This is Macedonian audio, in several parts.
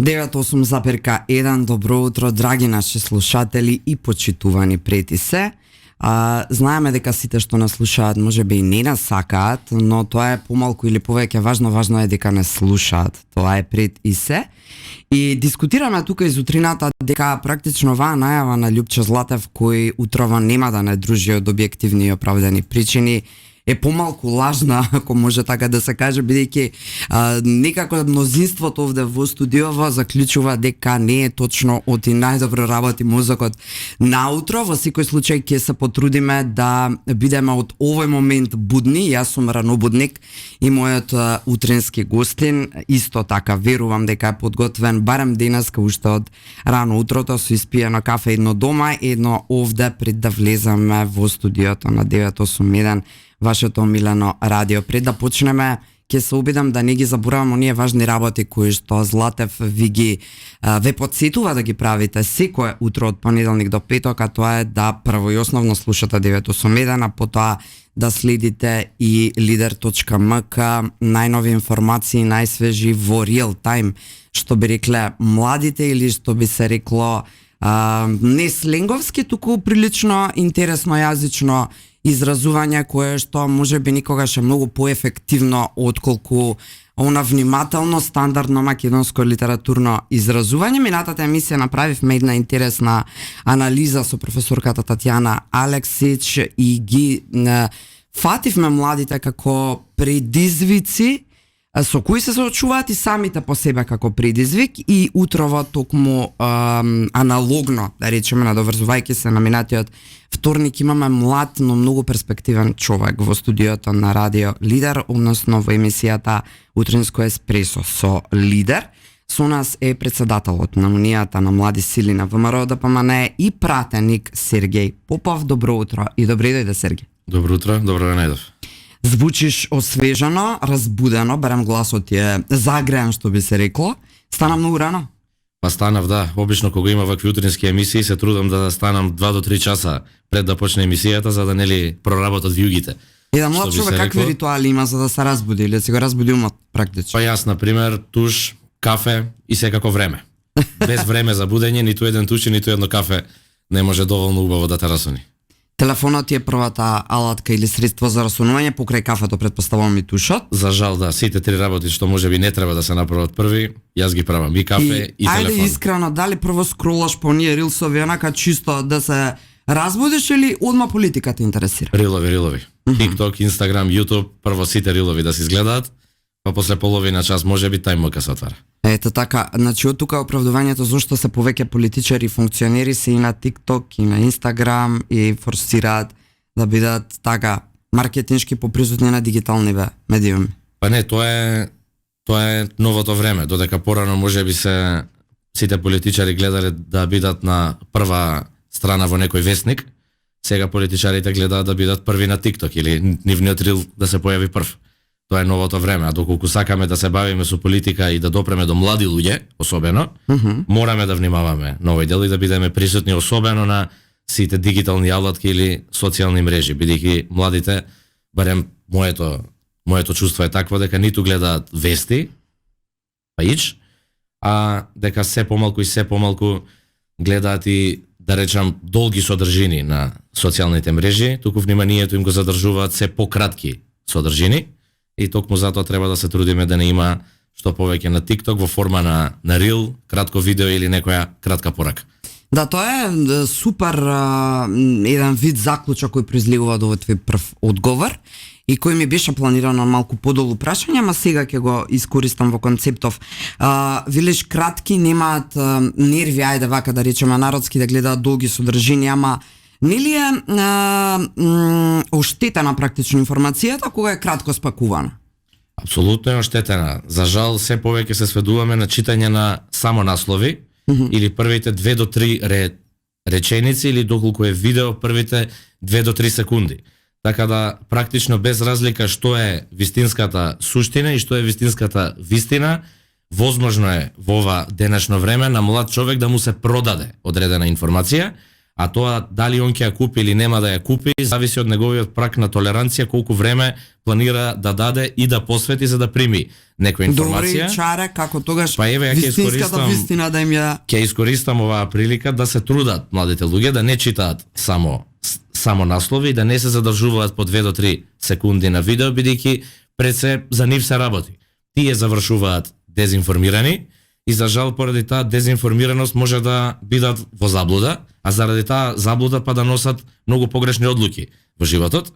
98,1. Добро утро, драги наши слушатели и почитувани прети се. Знаеме дека сите што нас слушаат можеби и не нас сакаат, но тоа е помалку или повеќе важно е дека не слушаат. Тоа е пред и се. И дискутираме тука изутрината дека практично оваа најава на Љупчо Златев, кој утрова нема да не дружи од објективни и оправдани причини, е помалку лажна, ако може така да се каже, бидејќи некако мнозинството овде во студиово заклучува дека не е точно од и најдобро работи мозокот наутро. Во секој случај ќе се потрудиме да бидеме од овој момент будни. Јас сум ранобудник и мојот утренски гостин исто така верувам дека е подготвен барем денеска уште од рано утрото со испиено кафе, едно дома, едно овде пред да влеземе во студиото на 981 вашето омилено радио. Пред да почнеме, ќе се обидам да не ги заборавам оние важни работи кои што Златев ве подсетува да ги правите секое утро од понеделник до петок, а тоа е да прво и основно слушате 981, а потоа да следите и lider.mk, најнови информации, најсвежи во real time, што би рекле младите или што би се рекло не сленговски, туку прилично интересно јазично изразување кое што може би никогаш е многу поефективно отколку она внимателно стандардно македонско литературно изразување. Минатата емисија направивме една интересна анализа со професорката Татјана Алексич и ги фативме младите како предизвици со кои се соочуваат и самите по себе како предизвик, и утрово токму аналогно, да речеме, надоврзувајќи се на минатиот вторник, имаме млад, но многу перспективен човек во студиото на Радио Лидер, односно во емисијата Утринско еспресо со Лидер. Со нас е председателот на Унијата на млади сили на ВМРО ДПМН и пратеник Сергеј Попов. Добро утро и добре дојде, Сергеј. Добро утро, добро ве најдов. Звучиш освежено, разбудено, барем гласот ти е загреан, што би се рекло. Стана многу рано? Па станав, да. Обично кога има вакви утрински емисии се трудам да станам 2 до 3 часа пред да почне емисијата, за да нели проработат вјугите. Еден млад човек какви ритуали има за да се разбуди или да се го разбуди умот практично? Па јас, на пример, туш, кафе и секако време. Без време за будење, ниту еден туш и ниту едно кафе не може доволно убаво да те расуни. Телефонот ти е првата алатка или средство за расунување, покрај кафето претпоставувам и тушот. За жал, да, сите три работи што можеби не треба да се направат први, јас ги правам, и кафе и телефон. Ајде искрено, дали прво скролаш по оние рилсови, онака чисто да се разбудиш или одма политика те интересира? Рилови. TikTok, Instagram, YouTube, прво сите рилови да се изгледаат, па после половина час можеби тајмока се отвара. Ето така, значи од тука оправдувањето зашто се повеќе политичари и функционери се и на TikTok и на Instagram и форсираат да бидат така маркетиншки поприсутни на дигитални медиуми. Па не, тоа е новото време, додека порано можеби сите политичари гледале да бидат на прва страна во некој вестник, сега политичарите гледаат да бидат први на TikTok или нивниот рил да се појави прв. Тоа е новото време, а доколку сакаме да се бавиме со политика и да допреме до млади луѓе, особено, мораме да внимаваме на овој дел и да бидеме присутни особено на сите дигитални алатки или социјални мрежи, бидејќи младите, барем моето чувство е такво дека ниту гледаат вести, а дека се помалку гледаат и, да речам, долги содржини на социјалните мрежи, туку вниманието им го задржуваат се пократки содржини. И токму затоа треба да се трудиме да не има што повеќе на TikTok во форма на рил, кратко видео или некоја кратка порака. Да, тоа е супер еден вид заклучок кој произлегува од овој твој прв одговор и кој ми беше планирано малку подолу прашање, ама сега ќе го искористам во концептов. Велиш кратки, немаат нерви, ајде вака да речеме народски, да гледаат долги содржини, ама нели е оштетена практично информацијата кога е кратко спакувана? Апсолутно е оштетена. За жал, се повеќе се сведуваме на читање на само наслови или првите 2 до 3 реченици или доколку е видео првите 2 до 3 секунди. Така да практично без разлика што е вистинската суштина и што е вистинската вистина, возможно е во ова денешно време на млад човек да му се продаде одредена информација, а тоа дали он ќе ја купи или нема да ја купи, зависи од неговиот праг на толеранција, колку време планира да даде и да посвети за да прими некоја информација. Добри чаре, како тогаш Па еве, ја ќе вистинската вистина да им ја... Ќе искористам оваа прилика да се трудат младите луѓе, да не читаат само наслови и да не се задржуваат по 2 до 3 секунди на видео, бидејќи пред се за нив се работи. Тие завршуваат дезинформирани и за жал поради таа дезинформираност може да бидат во заблуда, а заради таа заблуда па да носат многу погрешни одлуки во животот.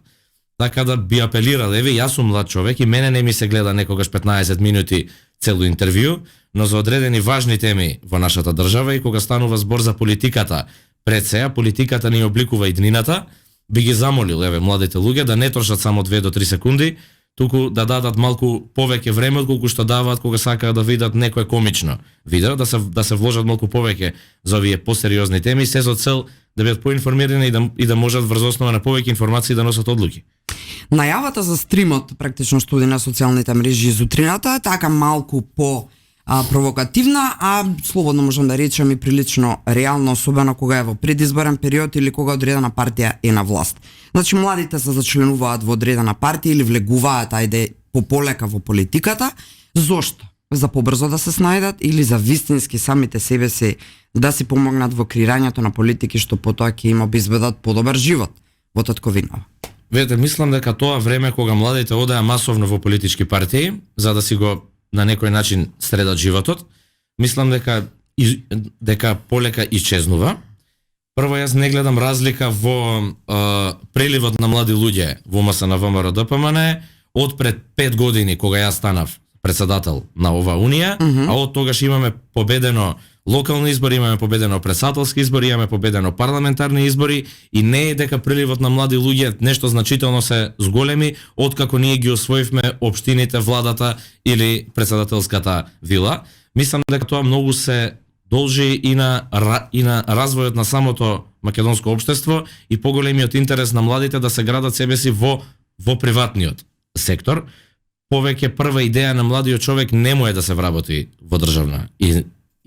Така да би апелирал, еве, јас сум млад човек и мене не ми се гледа некогаш 15 минути цело интервју, но за одредени важни теми во нашата држава и кога станува збор за политиката, пред сеја политиката ни обликува иднината, би ги замолил, еве, младите луѓе да не трошат само 2 до 3 секунди, туку да дадат малку повеќе време отколку што даваат кога сакаат да видат некое комично видео, да се вложат малку повеќе за овие посериозни теми, се со цел да бидат поинформирани и да можат врз основа на повеќе информации да носат одлуки. Најавата за стримот, практично студи на социјалните мрежи зутрината, е така малку по провокативна, а слободно можам да речем и прилично реална, особено кога е во предизборен период или кога одредена партија е на власт. Значи, младите се зачленуваат во одредена партија или влегуваат, ајде, пополека во политиката. Зошто? За побрзо да се снајдат или за вистински самите себе си да си помогнат во креирањето на политики што потоа ќе им обезбедат подобар живот во татковинава? Видете, мислам дека тоа време кога младите одеа масовно во политички партии за да си го на некој начин средат животот, мислам дека полека исчезнува. Прво, јас не гледам разлика во преливот на млади луѓе во УМС на ВМРО ДПМН од пред 5 години кога јас станав председател на оваа унија, а од тогаш имаме победено локални избори, имаме победено председателски избори, имаме победено парламентарни избори и не е дека приливот на млади луѓе нешто значително се зголеми откако ние ги освоивме општините, владата или председателската вила. Мислам дека тоа многу се должи и на развојот на самото македонско општество и поголемиот интерес на младите да се градат себе си во приватниот сектор. Повеќе прва идеја на младиот човек не му е да се вработи во државна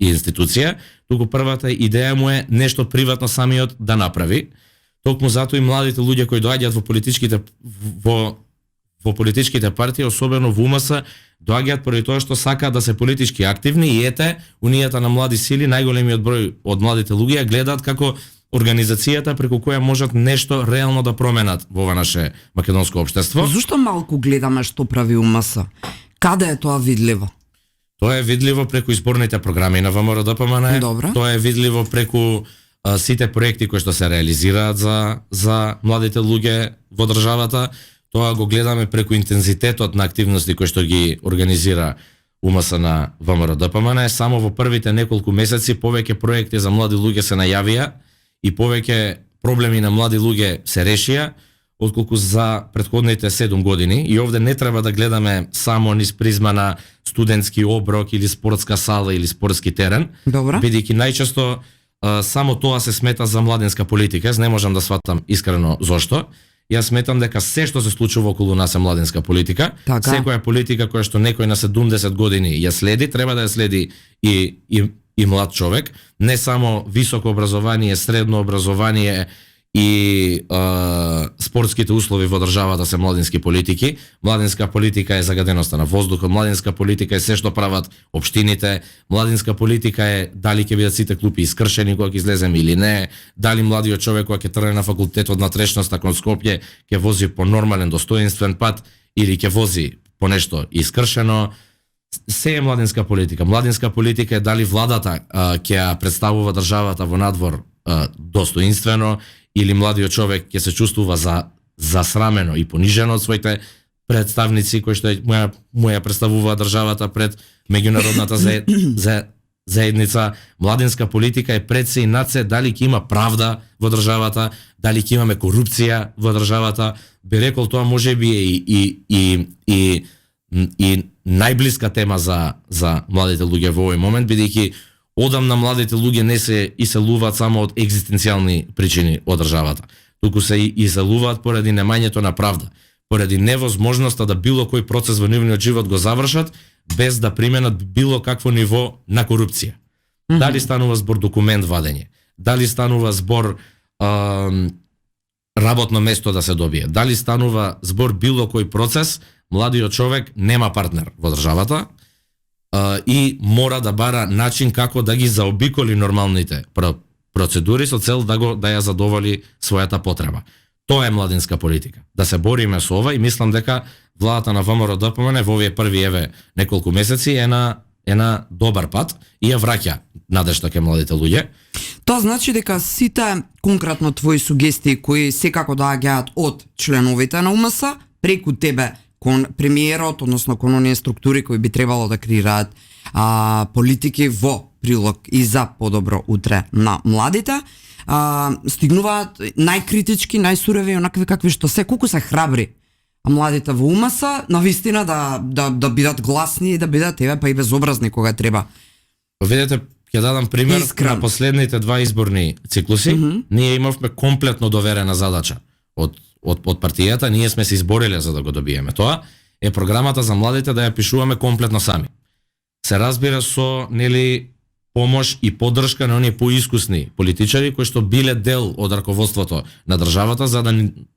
институција, туку првата идеја му е нешто приватно самиот да направи. Токму затоа и младите луѓе кои доаѓаат во политичките партии, особено во УМС, доаѓаат поради тоа што сакаат да се политички активни и ете, унијата на млади сили, најголемиот број од младите луѓе гледаат како организацијата преку која можат нешто реално да променат во ова наше македонско општество. Зошто малку гледаме што прави УМС? Каде е тоа видливо? Тоа е видливо преку изборните програми на ВМРО ДПМН. Добре. Тоа е видливо преку сите проекти кои што се реализираат за младите луѓе во државата. Тоа го гледаме преку интензитетот на активности кои што ги организира УМС на ВМРО ДПМН. Само во првите неколку месеци повеќе проекти за млади луѓе се најавија и повеќе проблеми на млади луѓе се решија отколку за претходните 7 години. И овде не треба да гледаме само низ призма на студентски оброк или спортска сала или спортски терен, бидејќи најчесто само тоа се смета за младинска политика. Јас не можам да сватам искрено зошто. Јас сметам дека се што се случува околу нас е младинска политика. Така. Секоја политика која што некој на 70 години ја следи, треба да ја следи и млад човек, не само високо образование, средно образование и спортските услови во државата се младински политики. Младинска политика е загаденоста на воздухот, младинска политика е се што прават општините, младинска политика е дали ќе бидат сите клупи искршени кога ќе излеземе или не, дали младиот човек кога ќе тргне на факултетот на трешноста кон Скопје ќе вози по нормален достоинствен пат или ќе вози по нешто искршено. Се е младинска политика. Младинска политика е дали владата ќе ја представува државата во надвор достоинствено или младиот човек ќе се чувствува засрамено и понижено од своите представници кои што му ја представува државата пред меѓународната заедница. Младинска политика е пред се и над се дали ќе има правда во државата, дали ќе имаме корупција во државата. Би рекол тоа можеби и најблиска тема за младите луѓе во овој момент, бидејќи одамна младите луѓе не се иселуваат само од екзистенцијални причини од државата, туку се иселуваат поради немањето на правда, поради невозможноста да било кој процес во нивниот живот го завршат без да применат било какво ниво на корупција. Дали станува збор документ вадење, дали станува збор работно место да се добие. Дали станува збор било кој процес, младиот човек нема партнер во државата и мора да бара начин како да ги заобиколи нормалните процедури со цел да ја задоволи својата потреба. Тоа е младинска политика. Да се бориме со ова и мислам дека владата на ВМРО-ДПМН во овие први неколку месеци е на добар пат и ја враќа надежта кај младите луѓе. Тоа значи дека сите конкретно твои сугестии кои секако доаѓаат од членовите на УМС преку тебе кон премиерот, односно кон оние структури кои би требало да креираат политики во прилог и за подобро утре на младите, стигнуваат најкритички, најсуреви, онакви какви што се, колку се храбри младите во УМС, навистина да бидат гласни и да бидат па и безобразни кога треба. Видете, ќе дадам пример. Искрен. На последните два изборни циклуси, ние имавме комплетно доверена задача од партијата, ние сме се избориле за да го добиеме. Тоа е програмата за младите да ја пишуваме комплетно сами. Се разбира со помош и поддршка на оние поискусни политичари кои што биле дел од раководството на државата за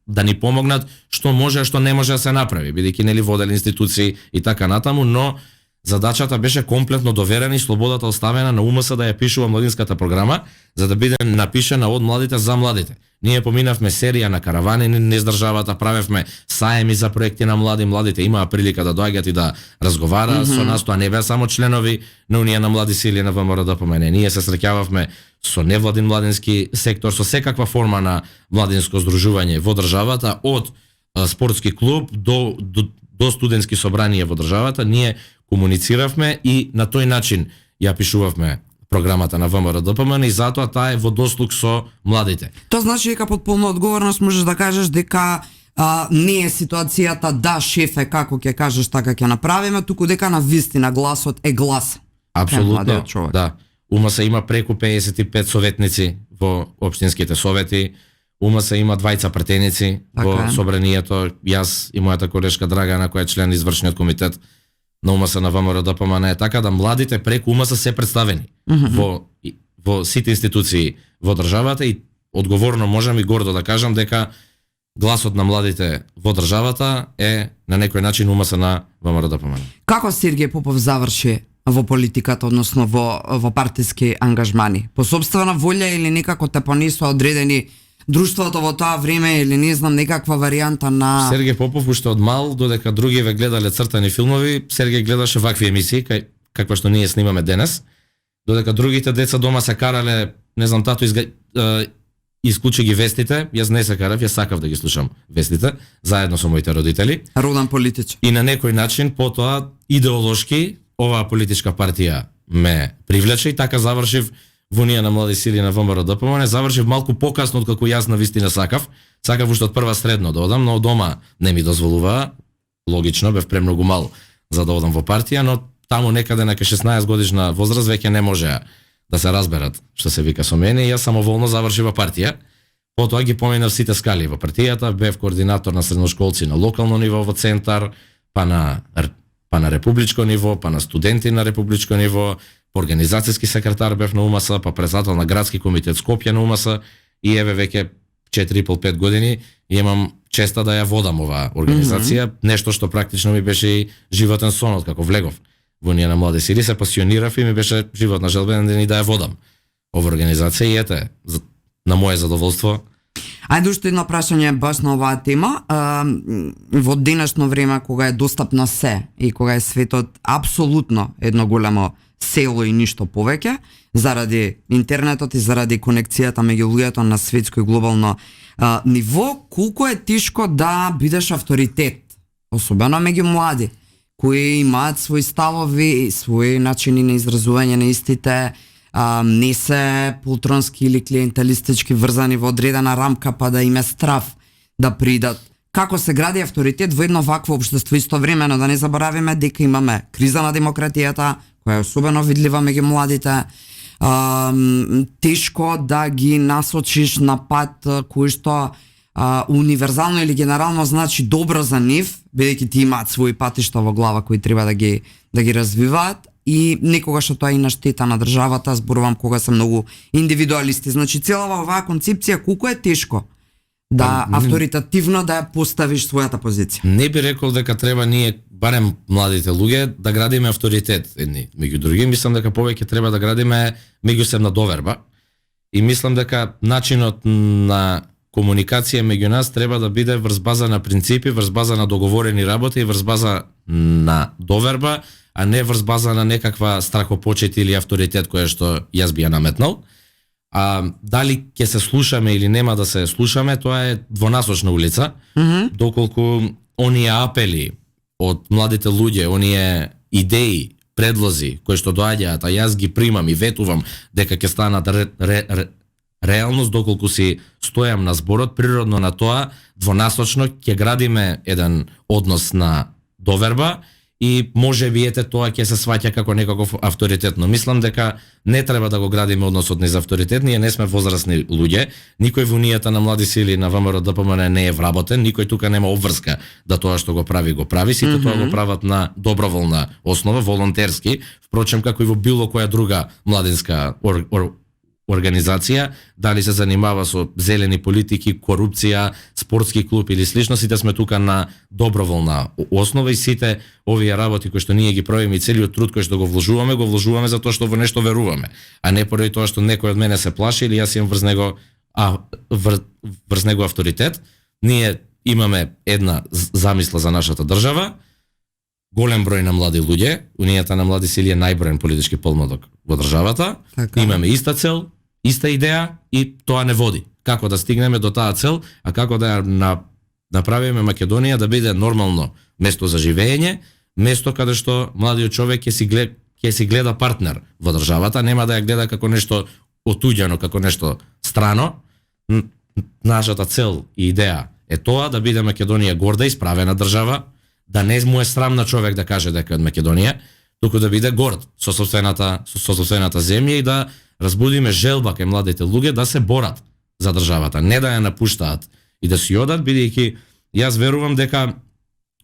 да ни помогнат што може а што не може да се направи, бидејќи водели институции и така натаму, но задачата беше комплетно доверена и слободата оставена на УМС да ја пишува младинската програма за да биде напишана од младите за младите. Ние поминавме серија на каравани низ државата, правевме саеми за проекти на младите имаа прилика да доаѓаат и да разговараат со нас, тоа не беа само членови на Унија на млади сили на ВМРО-ДПМН. Ние се среќававме со невладин младински сектор, со секаква форма на младинско здружување во државата, од спортски клуб до студентски собранија во државата. Ние комунициравме и на тој начин ја пишувавме програмата на ВМРО-ДПМН и затоа таа е во дослуг со младите. Тоа значи дека под полна одговорност можеш да кажеш дека не е ситуацијата да шефе како ќе кажеш така ќе направиме, туку дека на вистина гласот е глас. Апсолутно, да. УМС има преку 55 советници во општинските совети, УМС има 20 пратеници во собранието, јас и мојата колешка Драгана која е член извршниот комитет на УМС на ВМРО-ДПМН, е така да младите преку УМС се представени во сите институции во државата и одговорно можам и гордо да кажам дека гласот на младите во државата е на некој начин УМС на ВМРО-ДПМН. Како Сергеј Попов заврши во политиката, односно во партиски ангажмани? По сопствена волја или некако те понесоа одредени друштвото во тоа време или не знам некаква варијанта на Сергеј Попов уште од мал додека другиве гледале цртани филмови, Сергеј гледаше вакви емисии каква што ние снимаме денес. Додека другите деца дома се карале, не знам, тато исклучи ги вестите, јас не се карав, јас сакав да ги слушам вестите заедно со моите родители. Родан политичар. И на некој начин потоа идеолошки оваа политичка партија ме привлече и така завршив во Унија на млади сили на ВМРО-ДПМН. Завршив малку покасно од како јас на вистина сакав. Сакав уште од прва средно да одам, но дома не ми дозволуваа. Логично, бев премногу мал за да одам во партија, но таму некаде на 16 годишна возраст веќе не можеа да се разберат што се вика со мене и јас самоволно завршив во партија. Потоа ги поминав сите скали во партијата, бев координатор на средношколци на локално ниво во центар, па на републичко ниво, па на студенти на републичко ниво, организацијски секретар бев на УМС, па председател на градски комитет Скопје на УМС и еве веќе 4,5 години и имам честа да ја водам оваа организација, нешто што практично ми беше и животен сон од како влегов во Унија на млади сили, се пасионирав и ми беше животна желба и да ја водам оваа организација и ете, на моје задоволство. Ајде уште едно прашање баш на оваа тема. Во денешно време кога е достапно се и кога е светот апсолутно едно големо село и ништо повеќе, заради интернетот и заради конекцијата меѓу луѓето на светско и глобално ниво, колку е тешко да бидеш авторитет, особено меѓу млади, кои имаат своји ставови, своји начини на изразување на истите, не се полтронски или клиенталистички врзани во одредена рамка па да им е страв да придат. Како се гради авторитет во едно вакво општество, истовремено да не заборавиме дека имаме криза на демократијата, која е особено видлива меѓу младите, тешко да ги насочиш на пат кој што универзално или генерално значи добро за нив, бидејќи ти имаат своји патишта во глава кои треба да ги развиваат, и некогаш тоа и на штета на државата, зборувам кога се многу индивидуалисти. Значи целава оваа концепција колку е тешко да авторитативно да ја поставиш својата позиција. Не би рекол дека треба ние, барем младите луѓе, да градиме авторитет едни меѓу други. Мислам дека повеќе треба да градиме меѓусебна доверба. И мислам дека начинот на комуникација меѓу нас треба да биде врз база на принципи, врз база на договорени работи и врз база на доверба, а не врз база на некаква страхопочет или авторитет која што јас би ја наметнал. А дали ќе се слушаме или нема да се слушаме, тоа е двонасочна улица, доколку оние апели од младите луѓе, оние идеи, предлози кои што доаѓаат, а јас ги примам и ветувам дека ќе станат реалност, доколку си стојам на зборот, природно на тоа, двонасочно ќе градиме еден однос на доверба и може би ете тоа ќе се сваќа како некаков авторитет, но мислам дека не треба да го градиме односот низ авторитет, ние не сме возрастни луѓе, никој во унијата на млади сили на ВМРО ДПМН не е вработен, никој тука нема обврска да тоа што го прави, сите тоа го прават на доброволна основа, волонтерски, впрочем како и во било која друга младинска организација, дали се занимава со зелени политики, корупција, спортски клуб или слично, сите сме тука на доброволна основа и сите овие работи кои што ние ги правиме и целиот труд кој што го вложуваме затоа што во нешто веруваме, а не поради тоа што некој од мене се плаши или јас имам врз него авторитет. Ние имаме една замисла за нашата држава, голем број на млади луѓе, унијата на млади сили е најброен политички помладок во државата, имаме иста цел, иста идеја и тоа не води. Како да стигнеме до таа цел, а како да ја направиме Македонија да биде нормално место за живење, место каде што младиот човек ќе си гледа партнер во државата, нема да ја гледа како нешто отуѓено, како нешто страно. Нашата цел и идеја е тоа да биде Македонија горда и справена држава, да не му е срам на човек да каже дека е од Македонија, туку да биде горд со сопствената земја и да разбудиме желба кај младите луѓе да се борат за државата, не да ја напуштаат и да си одат, бидејќи јас верувам дека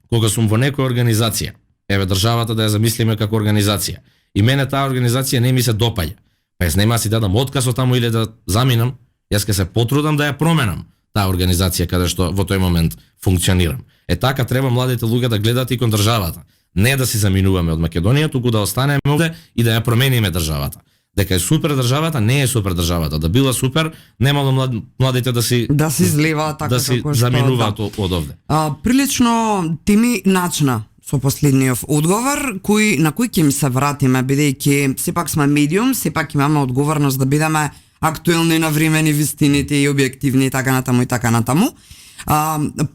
кога сум во некоја организација, еве државата да ја замислиме како организација, и мене таа организација не ми се допаѓа, па јас нема си дадам отказ од таму или да заминам, јас ќе се потрудам да ја променам таа организација каде што во тој момент функционирам. Така треба младите луѓе да гледат и кон државата, не да си заминуваме од Македонија, туку да останеме овде и да ја промениме државата. Дека е супер државата, не е супер државата. Да била супер, немало младите да си изливаат така да си заминуваат од овде. Прилично ти ми начна со последниот одговор, на кој ќе ми се вратиме, бидејќи сепак сме медиум, сепак имаме одговорност да бидеме актуелни, навремени, вистините и објективни и така натаму и така натаму.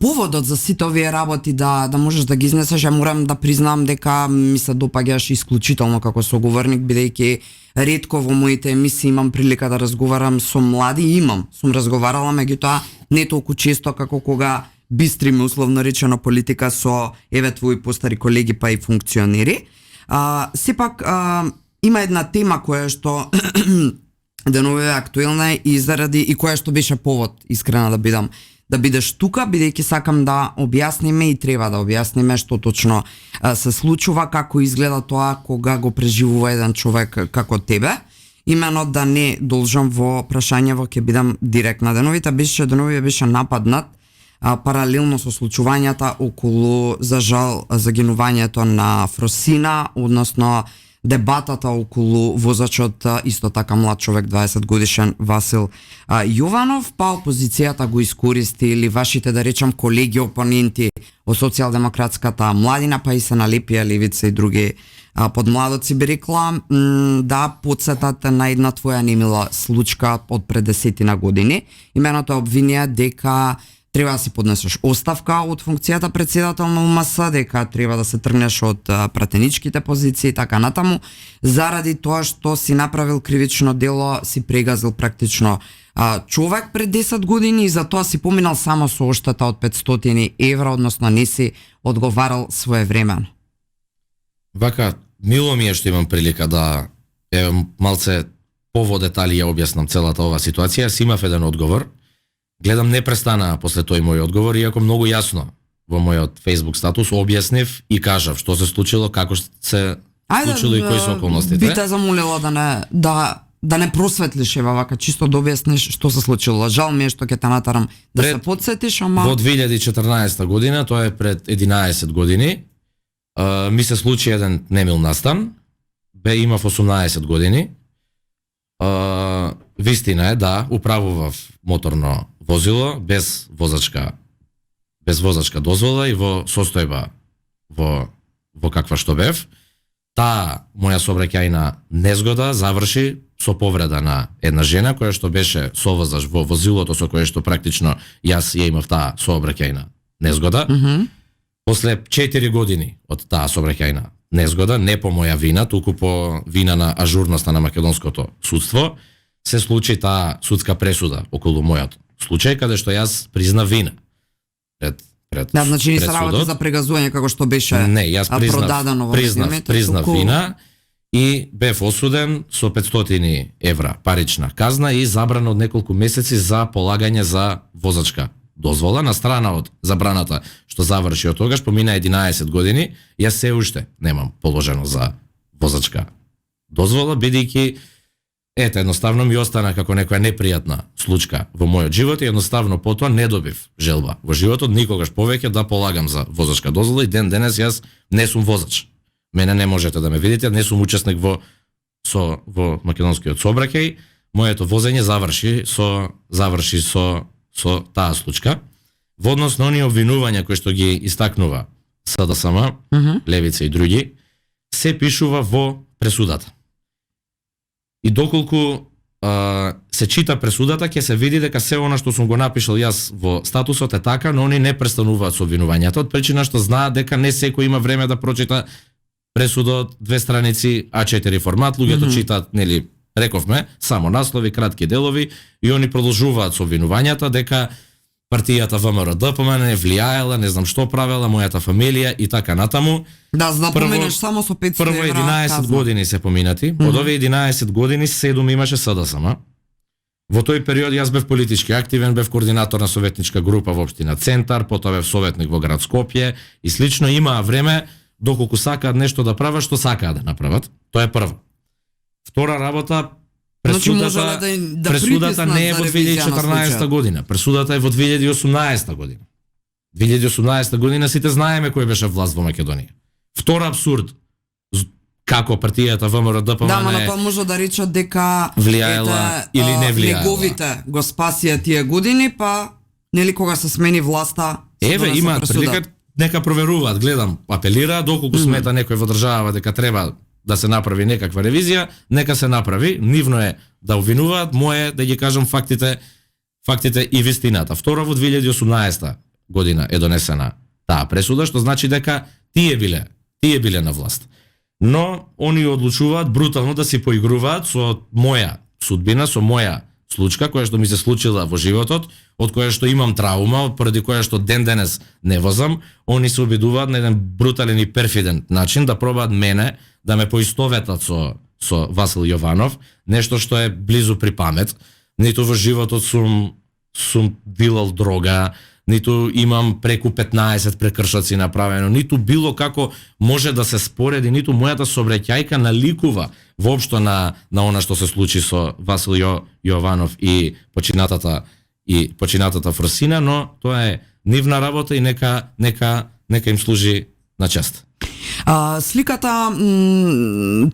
Поводот за сите овие работи да можеш да ги изнесеш, ја морам да признам дека ми се допаѓаш исклучително како соговорник, бидејќи ретко во моите емисии имам прилика да разговарам со млади, сум разговарала, меѓутоа не толку често како кога бистриме условно речено политика со еве твои постари колеги па и функционери. Сепак има една тема која што деновиве актуелна и заради и која што беше повод, искрена да бидеш тука, бидејќи сакам да објасниме и треба да објасниме што точно се случува, како изгледа тоа кога го преживува еден човек како тебе. Имено да не должам во прашањево, ќе бидам директна. Деновиве беше нападнат паралелно со случувањата околу, за жал, загинувањето на Фросина, односно дебатата околу возачот, исто така млад човек, 20 годишен Васил Јованов, па опозицијата го искористи, или вашите, да речам, колеги опоненти од социјалдемократската младина, па и се налепија левица и други подмладоци, би рекла, да подсетат на една твоја немила случка од пред 10 години. Именото е обвинија дека треба да си поднесеш оставка од функцијата председател на УМС, дека треба да се тргнеш од пратеничките позиции и така натаму, заради тоа што си направил кривично дело, си прегазил практично човек пред 10 години и за тоа си поминал само со оштета од 500 евра, односно не си одговарал своевремено. Вака, мило ми е што имам прилика да малце пово детали ја објаснам целата ова ситуација. Си имав еден одговор. Гледам непрестана после тој мој одговор, иако многу јасно во мојот Facebook статус објаснив и кажав што се случило, како се случило и кои се околностите. Би те замолила да не просветлиш ева вака, чисто да објасниш што се случило. Жал ми е што ќе те натарам да се подсетиш, ама Во 2014 година, тоа е пред 11 години, ми се случи еден немил настан. Имав 18 години. Вистина е, да, управував моторно возило без возачка дозвола и во состојба во каква што бев. Таа моја сообраќајна незгода заврши со повреда на една жена која што беше совозач во возилото со кое што практично јас ја имав таа сообраќајна незгода. После 4 години од таа сообраќајна незгода, не по моја вина, туку по вина на ажурноста на македонското судство, се случи таа судска пресуда околу мојот случај, каде што јас призна вина. Да, значи не се работи за прегазување како што беше продадено во признав вина и бев осуден со 500 евра парична казна и забрана од неколку месеци за полагање за возачка дозвола, на страна од забраната што заврши од тогаш, помина 11 години, јас се уште немам положено за возачка дозвола, бидејќи едноставно ми остана како некоја непријатна случка во мојот живот и едноставно потоа не добив желба во животот никогаш повеќе да полагам за возачка дозвола и ден денес јас не сум возач. Мене не можете да ме видите, не сум учесник во македонскиот сообраќај. Моето возење заврши со таа случка. Во однос на оние обвинувања кои што ги истакнува СДСМ, Левица и други, се пишува во пресудата. И доколку се чита пресудата, ќе се види дека се она што сум го напишал јас во статусот е така, но они не престануваат со обвинувањата, од причина што знаат дека не секој има време да прочита пресудот 2 страници А4 формат, луѓето читаат, нели, рековме, само наслови, кратки делови и они продолжуваат со обвинувањата дека партијата ВМРО ДПМН влијаела, не знам што правела, мојата фамилија и така натаму. Да, за да поминеш само со 500 евра. Прво 11 години се поминати, од овие 11 години 7 имаше СДСМ. Во тој период јас бев политички активен, бев координатор на советничка група во општина Центар, потоа бев советник во град Скопје и слично имаа време доколку сакаат нешто да прават, што сакаат да направат. Тоа е прво. Втора работа, пресудата не е во 2014 година. Пресудата е во 2018 година. 2018 година сите знаеме кој беше власт во Македонија. Втор абсурд. Како партијата ВМРО ДПМН да, на тоа може да речат дека влијаела или не влијаела. Неговите го спасија тие години, па нели кога се смени власта, еве има прилика, нека проверуваат, гледам, апелира доколку смета некој во држава дека треба да се направи некаква ревизија, нека се направи, нивно е да обвинуваат, мое да ги кажам фактите и вистината. Второ, во 2018 година е донесена таа пресуда, што значи дека тие биле на власт. Но они одлучуваат брутално да си поигруваат со моја судбина, со моја случка која што ми се случила во животот, од која што имам траума, поради која што ден денес не возам. Они се обидуваат на еден брутален и перфиден начин да пробаат мене да ме поистоветат со Васил Јованов, нешто што е близу при памет. Ниту во животот сум дилал дрога, ниту имам преку 15 прекршоци направено, ниту било како може да се спореди, ниту мојата сообраќајка наликува воопшто на она што се случи со Васил Јованов и починатата Фросина, но тоа е нивна работа и нека им служи на чест. Сликата,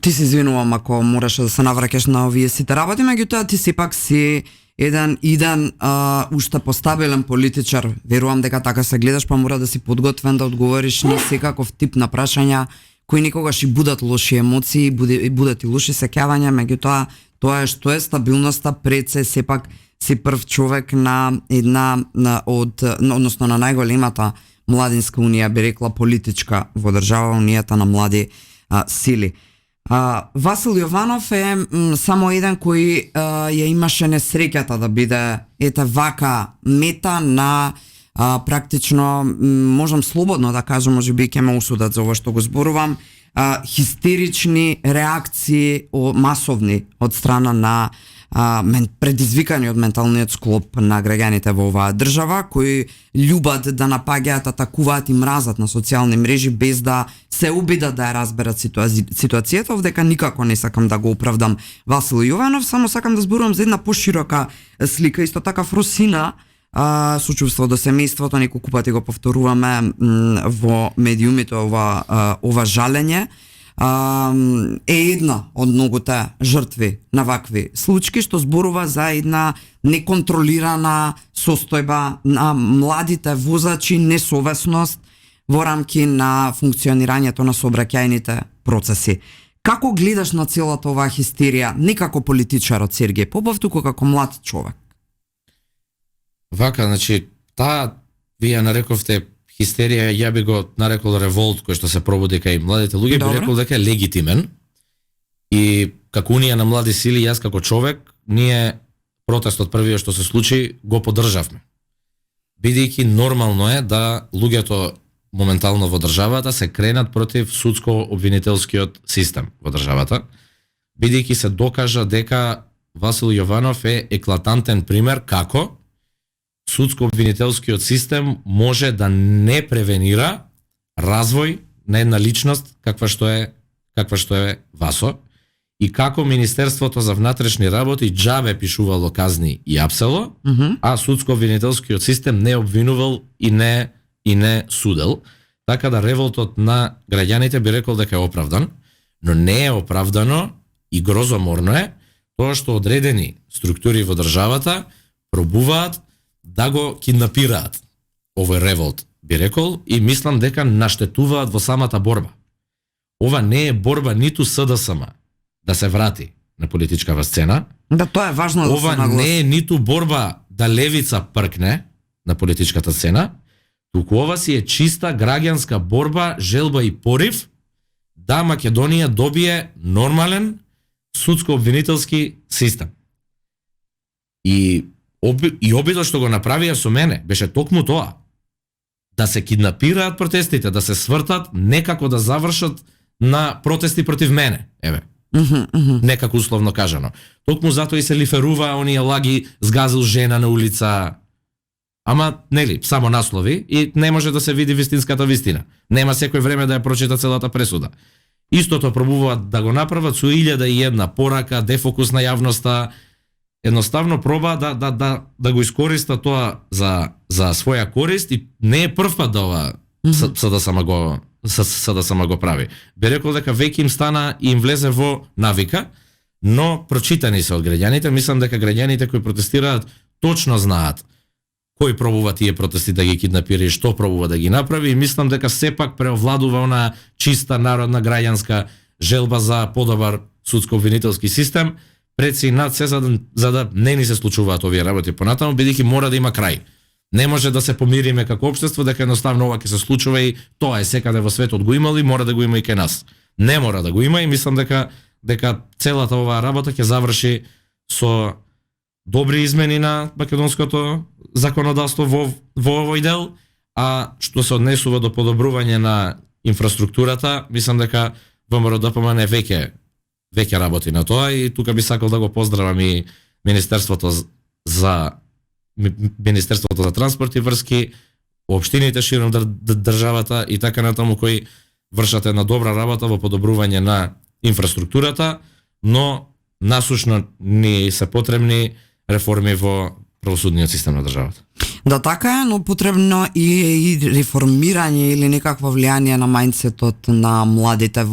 ти се извинувам ако мораше да се навраќаш на овие сите работи, меѓутоа ти сепак си еден уште постабилен политичар. Верувам дека така се гледаш, па мора да си подготвен да одговориш на секаков тип на прашања кои никогаш и будат лоши емоции, будат и лоши сеќавања, меѓутоа тоа е што е стабилноста пред се, сепак си прв човек на односно на најголемата младинска унија, би рекла политичка во држава, унијата на млади сили. Васил Јованов е само еден кој ја имаше несреќата да биде вака мета на практично, можам слободно да кажам, можеби ќе ме осудат за ова што го зборувам, хистерични реакции масовни од страна на предизвикани од менталниот склоп на граѓаните во оваа држава, кои љубат да напаѓаат, атакуваат и мразат на социјални мрежи без да се обидат да ја разберат ситуацијата. Овдека никако не сакам да го оправдам Васил Јованов, само сакам да зборувам за една поширока слика. Исто така Фросина, сочувство до семејството, неколку пати го повторуваме во медиумите ова жалење, е една од многуте жртви на вакви случаи, што зборува за една неконтролирана состојба на младите возачи, несовесност во рамки на функционирањето на сообраќајните процеси. Како гледаш на целата оваа хистерија, не како политичар од Сергеј Попов, туку како млад човек? Вака, значи, вие нарековте хистерија, ја би го нарекол револт кој што се пробуди кај младите луѓе, би рекол дека е легитимен. И како унија на млади сили, јас како човек, ние протестот првиот што се случи го поддржавме. Бидејќи нормално е да луѓето моментално во државата се кренат против судско-обвинителскиот систем во државата, бидејќи се докажа дека Васил Јованов е еклатантен пример како судско-обвинителскиот систем може да не превенира развој на една личност каква што е Васо, и како Министерството за внатрешни работи џабе пишувало казни и апсело, а судско-обвинителскиот систем не обвинувал и не судел. Така да револтот на граѓаните би рекол дека е оправдан, но не е оправдано и грозоморно е тоа што одредени структури во државата пробуваат да го киднапираат овој револт, би рекол, и мислам дека наштетуваат во самата борба. Ова не е борба ниту СДСМ да се врати на политичкава сцена. Да, тоа е важно да се нагласи. Ова не е ниту борба да левица пркне на политичката сцена, туку ова си е чиста граѓанска борба, желба и порив да Македонија добие нормален судско-обвинителски систем. И обидот што го направија со мене беше токму тоа. Да се киднапираат протестите, да се свртат, некако да завршат на протести против мене. Еве. Некако условно кажано. Токму затоа и се лиферува оние лаги згазил жена на улица. Ама, нели, само наслови и не може да се види вистинската вистина. Нема секој време да ја прочита целата пресуда. Истото пробуваат да го направат со 1001 порака, дефокус на јавноста. Едноставно проба да го искориста тоа за своја корист и не е прв пат да ова СДСМ го прави. Би рекол дека веќе им стана и им влезе во навика, но прочитани се од граѓаните. Мислам дека граѓаните кои протестираат точно знаат кој пробува тие протести да ги киднапира и што пробува да ги направи, и мислам дека сепак преовладува она чиста народна граѓанска желба за подобар судско-обвинителски систем, пред се и над се, за да не ни се случуваат овие работи понатаму, бидејќи мора да има крај. Не може да се помириме како општество дека едноставно ова ќе се случува и тоа е секаде во светот го имало и мора да го има и кај нас. Не мора да го има и мислам дека целата оваа работа ќе заврши со добри измени на македонското законодавство во овој дел, а што се однесува до подобрување на инфраструктурата, мислам дека ВМРО-ДПМН веќе работи на тоа, и тука би сакал да го поздравам и Министерството за транспорт и врски, општините широм државата и така натаму, кои вршат една добра работа во подобрување на инфраструктурата, но насушно ни се потребни реформи во правосудниот систем на државата. Да, така е, но потребно и реформирање или некакво влијание на мајндсетот на младите.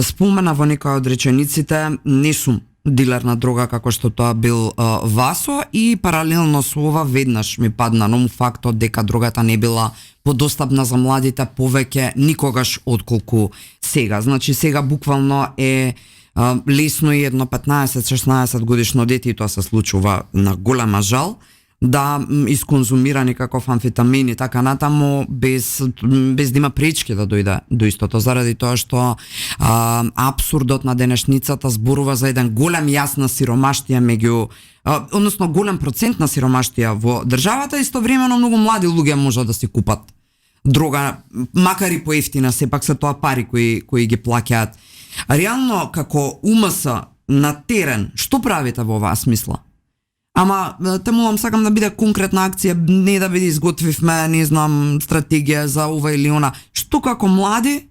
Спомена во некои од речениците, не сум дилер на дрога како што тоа бил Васо, и паралелно со ова веднаш ми падна на ум фактот дека дрогата не била подостапна за младите повеќе никогаш отколку сега. Значи сега буквално е лесно и едно 15-16 годишно дете, и тоа се случува на голема жал, да исконзумира некаков амфетамин и така натаму без да има пречки да дојде до истото, заради тоа што апсурдот на денешницата зборува за еден голем јас на сиромаштија меѓу односно голем процент на сиромаштија во државата, истовремено многу млади луѓе можат да си купат дрога, макар и поевтина, сепак се тоа пари кои ги плаќаат. Реално, како УМС на терен, што правите во оваа смисла? Ама, те молам, сакам да биде конкретна акција, не да биде изготвивме, не знам, стратегија за ова или она. Што како млади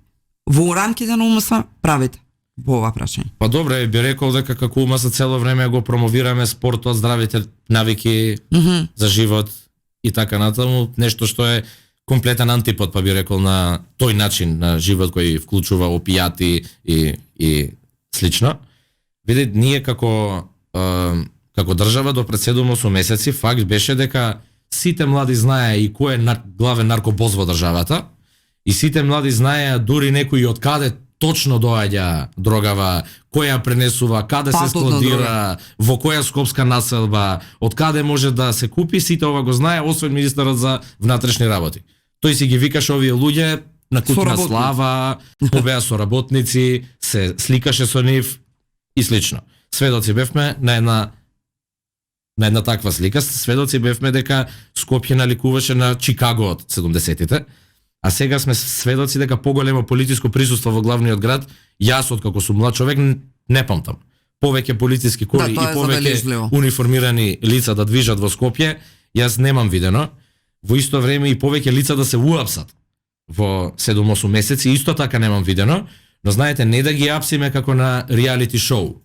во рамките на УМС правите по ова прашање? Па добре, би рекол дека како УМС цело време го промовираме спортот, здравите навики за живот и така натаму, нешто што е комплетен антипод, па би рекол, на тој начин на живот кој вклучува опијати и слично. Видите, ние како држава до пред 7-8 месеци факт беше дека сите млади знаеа и кој е главен наркобос во државата, и сите млади знаеа дури некои од каде точно доаѓа дрогава, која ја пренесува, каде се складира, во која скопска населба, од каде може да се купи, сите ова го знае, освен министерот за внатрешни работи. Тој си ги викаше овие луѓе на кутна слава, побеа соработници, се сликаше со нив и слично. Сведоци бевме на една таква слика, сведоци бевме дека Скопје наликуваше на Чикаго од 70-тите, а сега сме сведоци дека поголемо политичко присуство во главниот град, јас откако сум млад човек не памтам. Повеќе полициски коли и повеќе униформирани лица да движат во Скопје, јас немам видено. Во исто време и повеќе лица да се уапсат во 7-8 месеци, исто така немам видено, но знаете, не да ги апсиме како на реалити шоу.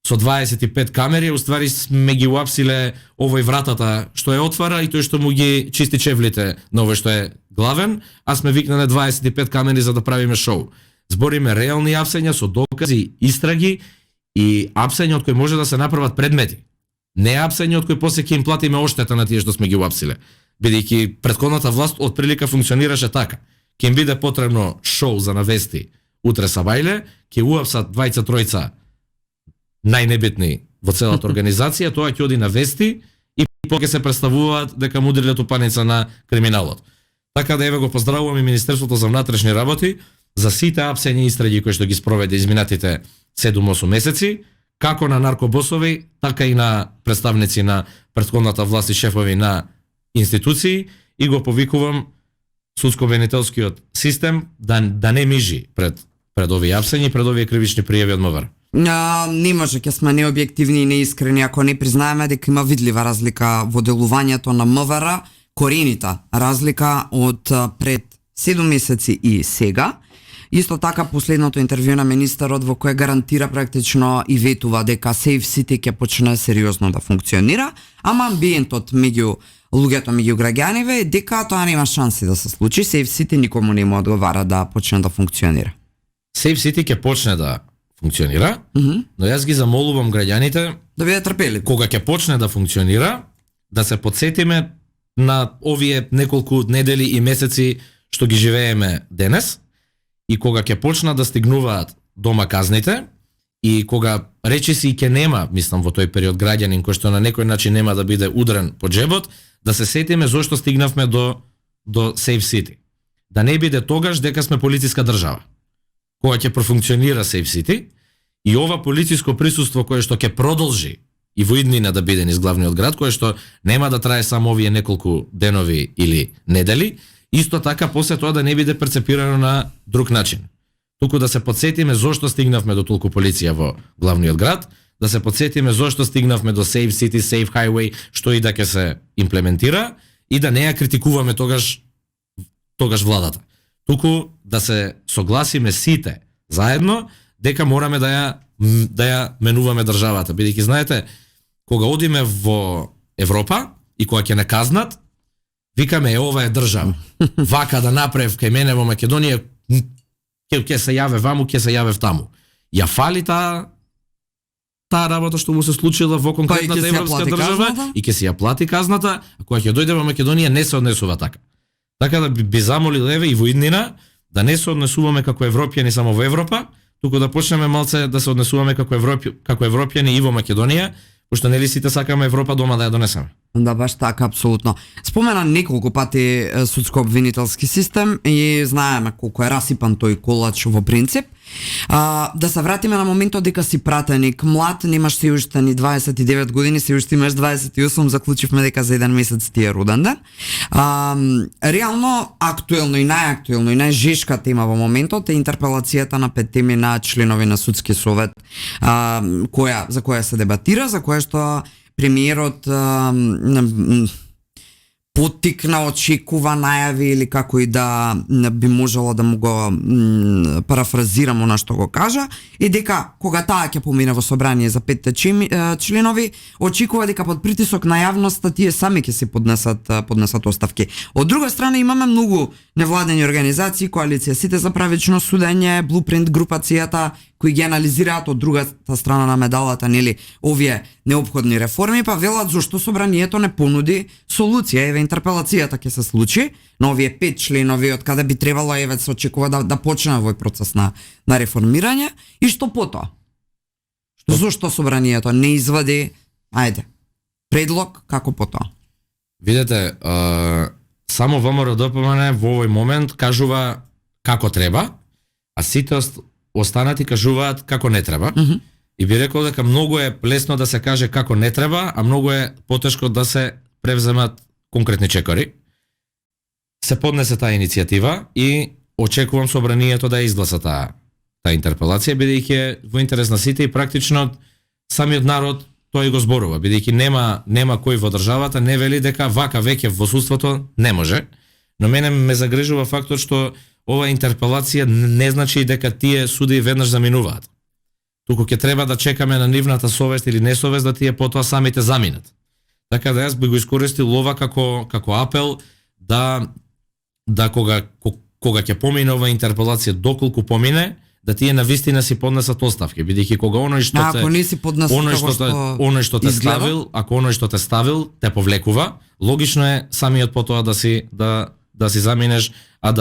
Со 25 камери, уствари сме ги уапсиле овој вратата што е отвара и тој што му ги чисти чевлите на овој што е главен, а сме викнале 25 камери за да правиме шоу. Збориме реални апсења со докази, истраги и апсења од кои може да се направат предмети. Не апсења од кои после ќе им платиме оштета на тие што сме ги уапсиле. Бидејќи претходната власт од прилика функционираше така. Ќе им биде потребно шоу за навести утре сабајле, ќе уапсат двајца тројца најнебитни во целата организација, тоа ќе оди на вести и ќе се представуваат дека му удриле тупаница на криминалот. Така да еве го поздравувам и Министерството за внатрешни работи за сите апсења и истраги кои што ги спроведе изминатите 7-8 месеци, како на наркобосови, така и на представници на претходната власт и шефови на институции, и го повикувам судско-обвинителскиот систем да не мижи пред овие апсења и пред овие кривични пријави од МВР. Не може, ќе сме необјективни и неискрени ако не признаеме дека има видлива разлика во делувањето на МВР, коренита разлика од пред 7 месеци и сега. Исто така последното интервју на министерот во кое гарантира практично и ветува дека Safe City ќе почне сериозно да функционира, ама амбиентот меѓу луѓето, меѓу граѓаниве е дека тоа нема шанси да се случи. Safe City никому не му одговара да почне да функционира. Safe City ќе почне да функционира, но јас ги замолувам граѓаните да бидат трпеливи. Кога ќе почне да функционира, да се потсетиме на овие неколку недели и месеци што ги живееме денес, и кога ќе почнат да стигнуваат дома казните, и кога речиси ќе нема, мислам во тој период, граѓанин кој што на некој начин нема да биде удрен по джебот, да се сетиме зошто стигнавме до Safe City. Да не биде тогаш дека сме полициска држава. Кога ќе профункционира Safe City и ова полициско присуство кое што ќе продолжи и во иднина да биде низ главниот град, кое што нема да трае само овие неколку денови или недели, исто така после тоа да не биде перцепирано на друг начин. Туку да се подсетиме зошто стигнавме до толку полиција во главниот град, да се подсетиме зошто стигнавме до Safe City, Safe Highway, што и да ќе се имплементира, и да не ја критикуваме тогаш владата. Туку да се согласиме сите заедно дека мораме да ја менуваме државата. Бидејќи знаете, кога одиме во Европа и кога ќе не казнат, викаме ова е држава. Вака да направев кај мене во Македонија, ќе се јаве ваму, ќе се јаве таму. Ја фали таа работа што му се случила во конкретната европска држава и ќе се ја плати казната, а кога ќе дојде во Македонија не се однесува така. Така да би замолил еве и во иднина да не се однесуваме како европјани само во Европа, туку да почнеме малце да се однесуваме како европјани и во Македонија, пошто нели сите сакаме Европа дома да ја донесеме. Да, баш така, апсолутно. Спомена неколку пати судско-обвинителски систем и знаеме колку е расипан тој колач во принцип. Да се вратиме на моментот дека си пратеник, млад, немаш се уште ни 29 години, се уште имаш 28, заклучивме дека за еден месец ти е роден ден. Реално, актуелно и најактуелно и најжешка тема во моментот е интерпелацијата на 5 теми на членови на судски совет, за која се дебатира, за која што премиерот поттикна, очекува, најави или како и да би можело да му го парафразирам она што го кажа, и дека кога таа ќе помине во собрание за 5 членови, очекува дека под притисок на јавноста тие сами ќе се поднесат оставки. Од друга страна имаме многу невладени организации, коалиција Сите за правично судење, Blueprint групацијата, кои ги анализираат од другата страна на медалата, нели, овие неопходни реформи, па велат зошто собранието не понуди солуција. Еве, интерпелацијата ќе се случи на овие 5 членови, од каде би требало еве се очекува да почне овој процес на реформирање, и што потоа? Зошто собранието не извади, предлог како потоа? Видете, само ВМРО-ДПМН во овој момент кажува како треба, а сите останати кажуваат како не треба. И би рекол дека многу е лесно да се каже како не треба, а многу е потешко да се превземат конкретни чекори. Се поднесе таа иницијатива и очекувам собранието да изгласа таа интерпелација, бидејќи во интерес на сите и практично самиот народ тој го зборува, бидејќи нема кој во државата не вели дека вака веќе во судството не може. Но мене ме загрижува фактот што ова интерпелација не значи дека тие суди веднаш заминуваат. Туку ќе треба да чекаме на нивната совест или несовест да тие потоа самите заминат. Така да јас би го искористил ова како апел да кога ќе помине ова интерпелација, доколку помине, да тие навистина си поднесат оставки, бидејќи кога оној што те ставил, ако оној што те ставил те повлекува, логично е самиот потоа да си заминеш, а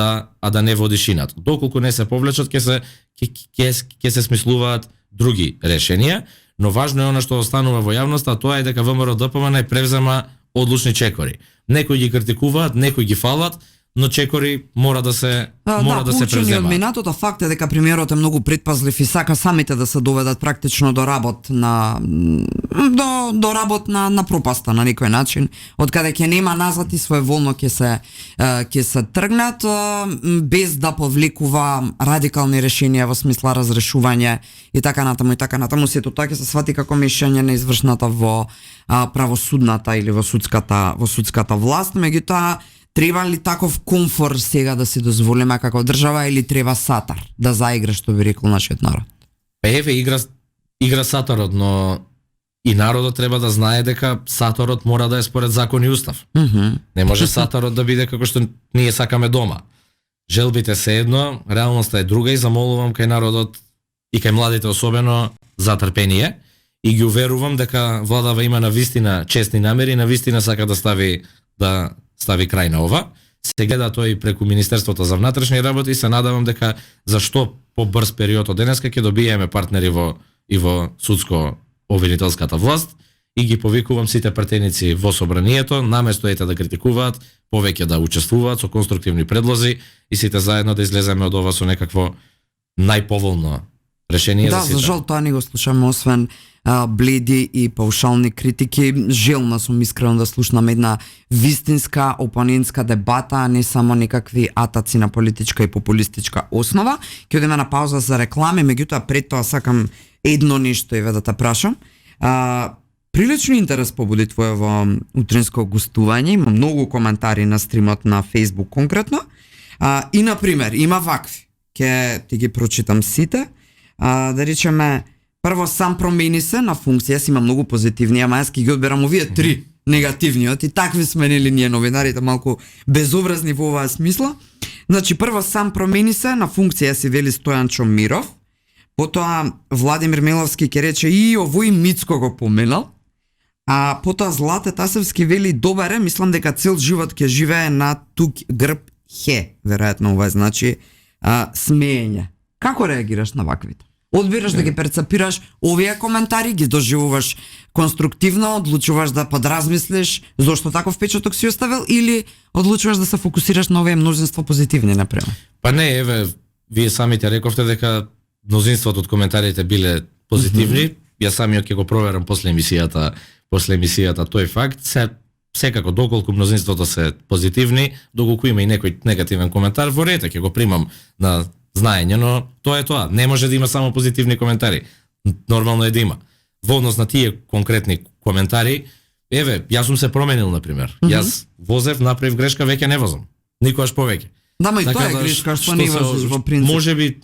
да не водиш инат. Доколку не се повлечат, ќе се смислуваат други решенија, но важно е она што останува во јавноста, а тоа е дека ВМРО-ДПМН превзема одлучни чекори. Некои ги критикуваат, некои ги фалат, но чекори мора да се преземаат. Од минатото, факт е дека премиерот е многу предпазлив и сака самите да се доведат практично до работ на пропаста на некој начин, од каде ќе нема назад и своеволно ќе се тргнат без да повлекува радикални решенија во смисла разрешување и така натаму. Сето тоа ќе се свати како мешање на извршната во правосудната или во судската власт, меѓутоа треба ли таков комфор сега да си дозволиме како држава, или треба сатар да заигра, што би рекол нашиот народ? Еве, игра сатарот, но и народот треба да знае дека сатарот мора да е според закон и устав. Не може сатарот да биде како што ние сакаме дома. Желбите се едно, реалноста е друга и замолувам кај народот и кај младите особено за трпение и ги уверувам дека владава има навистина честни намери, навистина сака да стави крај на ова. Се гледа тој преку Министерството за внатрешни работи и се надевам дека за што побрз период од денеска ќе добиеме партнери во судско-обвинителската власт и ги повикувам сите пратеници во собранието, наместо да критикуваат, повеќе да учествуваат со конструктивни предлози и сите заедно да излеземе од ова со некакво најповолно решение за сите. За жал тоа не го слушаме, освен бледи и паушални критики. Желна сум искрено да слушнам една вистинска опонентска дебата, а не само некакви атаци на политичка и популистичка основа. Ќе одиме на пауза за реклами, меѓутоа пред тоа сакам едно нешто да те прашам. Прилично интерес побуди твоево утринско гостување, има многу коментари на стримот на Facebook конкретно. И на пример, има вакви. Ќе ти ги прочитам сите. Да речеме, прво, сам промени се на функција, си има многу позитивни, ама јас ги одберам овие 3 негативниот и такви сменили ние новинарите, малку безобразни во оваа смисла. Значи, прво, сам промени се на функција, си вели Стојанчо Миров, потоа Владимир Миловски ќе рече и овој Мицко го поменал, а потоа Злате Тасевски вели добар е, мислам дека цел живот ќе живее на тук грб хе, веројатно ова значи смеење. Како реагираш на ваквите? Одбираш да ги перцепираш овие коментари, ги доживуваш конструктивно, одлучуваш да подразмислиш зошто таков впечаток си оставил или одлучуваш да се фокусираш на овие мнозинство позитивни, например. Па не, еве, вие самите рековте дека мнозинството од коментарите биле позитивни. Јас самиот ќе го проверам после емисијата тој факт. Секако доколку мнозинството се позитивни, доколку има и некој негативен коментар, во ред, ќе го примам на знаење, но тоа е тоа. Не може да има само позитивни коментари. Нормално е да има. Во однос на тие конкретни коментари, еве, јас сум се променил, например. Јас возев, направив грешка, веќе не возам. Никогаш повеќе. Да, ма и тоа е грешка, што не возиш во принцип.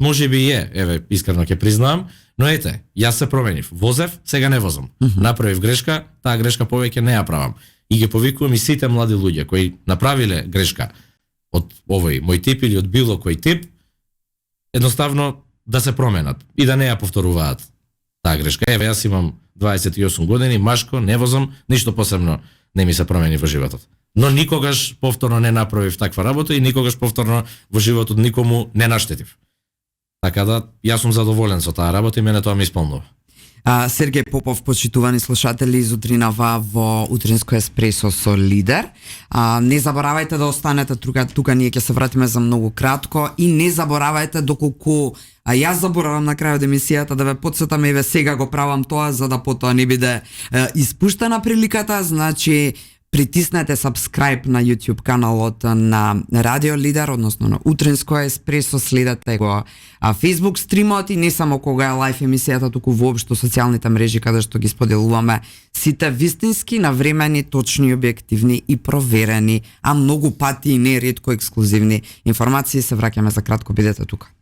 Може би е, еве, искрено ќе признам, но ете, јас се променив. Возев, сега не возам. Направив грешка, таа грешка повеќе не ја правам. И ги повикувам и сите млади луѓе кои направиле грешка од овој мој тип или од било кој тип, едноставно да се променат и да не ја повторуваат таа грешка. Еве, јас имам 28 години, машко, не возам, ништо посебно не ми се промени во животот. Но никогаш повторно не направив таква работа и никогаш повторно во животот никому не наштетив. Така да, јас сум задоволен со таа работа и мене тоа ми исполнува. Сергеј Попов, почитувани слушатели, зутринава во Утринско еспресо со Лидер. Не заборавајте да останете тука, ние ќе се вратиме за многу кратко и не заборавајте доколку јас заборавам на крајот емисијата да ве потсетам, еве сега го правам тоа за да потоа не биде испуштена приликата, значи притиснете subscribe на YouTube каналот на Радио Лидер, односно на Утринско еспресо, следете го Facebook стримот и не само кога е лайф емисијата, туку воопшто социјалните мрежи каде што ги споделуваме сите вистински, навремени, точни, објективни и проверени, а многу пати и не ретко ексклузивни информации. Се враќаме за кратко, бидете тука.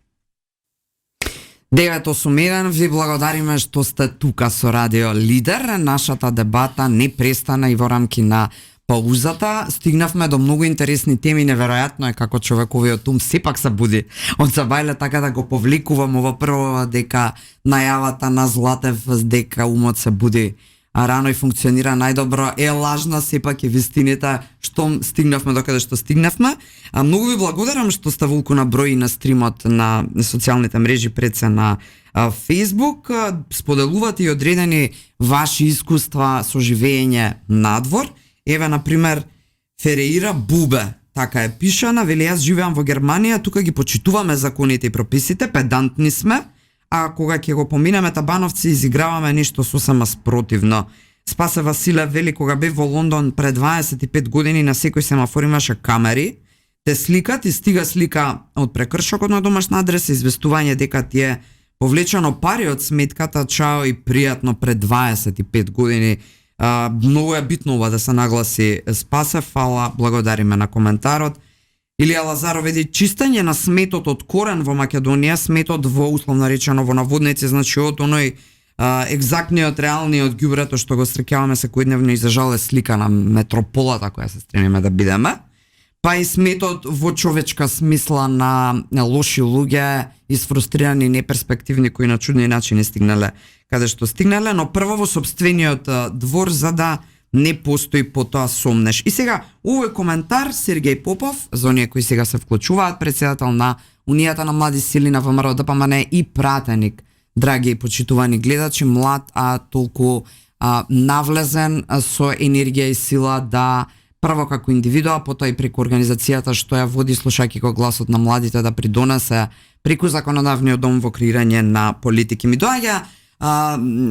981, ви благодариме што сте тука со Радио Лидер. Нашата дебата не престана и во рамки на паузата. Стигнавме до многу интересни теми, неверојатно е како човековиот ум сепак се буди од забајле, така да го повлекувам ова прво дека најавата на Златев дека умот се буди рано и функционира најдобро е лажна, сепак е вистината што стигнавме до каде што стигнавме. Многу ви благодарам што сте волку на број на стримот на социјалните мрежи, пред се на Facebook, споделувате и одредени ваши искуства со живење надвор. Еве, например, Фереира Бубе, така е пишана, вели, јас живеам во Германија, тука ги почитуваме законите и прописите, педантни сме, а кога ќе го поминеме Табановци, изиграваме нешто сосема спротивно. Спасе Василе вели, кога бев во Лондон пред 25 години, на секој семафор имаше камери, те сликат и стига слика од прекршокот на домашна адреса, известување дека ти е повлечено пари од сметката, чао и пријатно пред 25 години. Многу е битно ова да се нагласи. Спасе, фала, благодариме на коментарот. Илија Лазаров веди, чистење на сметот од корен во Македонија, сметот во условно речено во наводници, значи од оној екзактниот, реалниот ѓубрето што го среќаваме секојдневно и за жал е слика на метрополата која се стремиме да бидеме. Па и сметот во човечка смисла на лоши луѓе, изфрустрирани, неперспективни, кои на чудни начини стигнале каде што стигнале, но прво во собствениот двор за да не постои потоа сомнеш. И сега, овој коментар, Сергеј Попов, за оние кои сега се вклучуваат, председател на Унијата на млади сили на ВМРО ДПМН и пратеник, драги и почитувани гледачи, млад, а толку навлезен со енергија и сила да прво како индивидуа, потоа и преку организацијата што ја води, слушајќи го гласот на младите, да придонесе преку законодавниот дом во креирање на политики. Ми доаѓа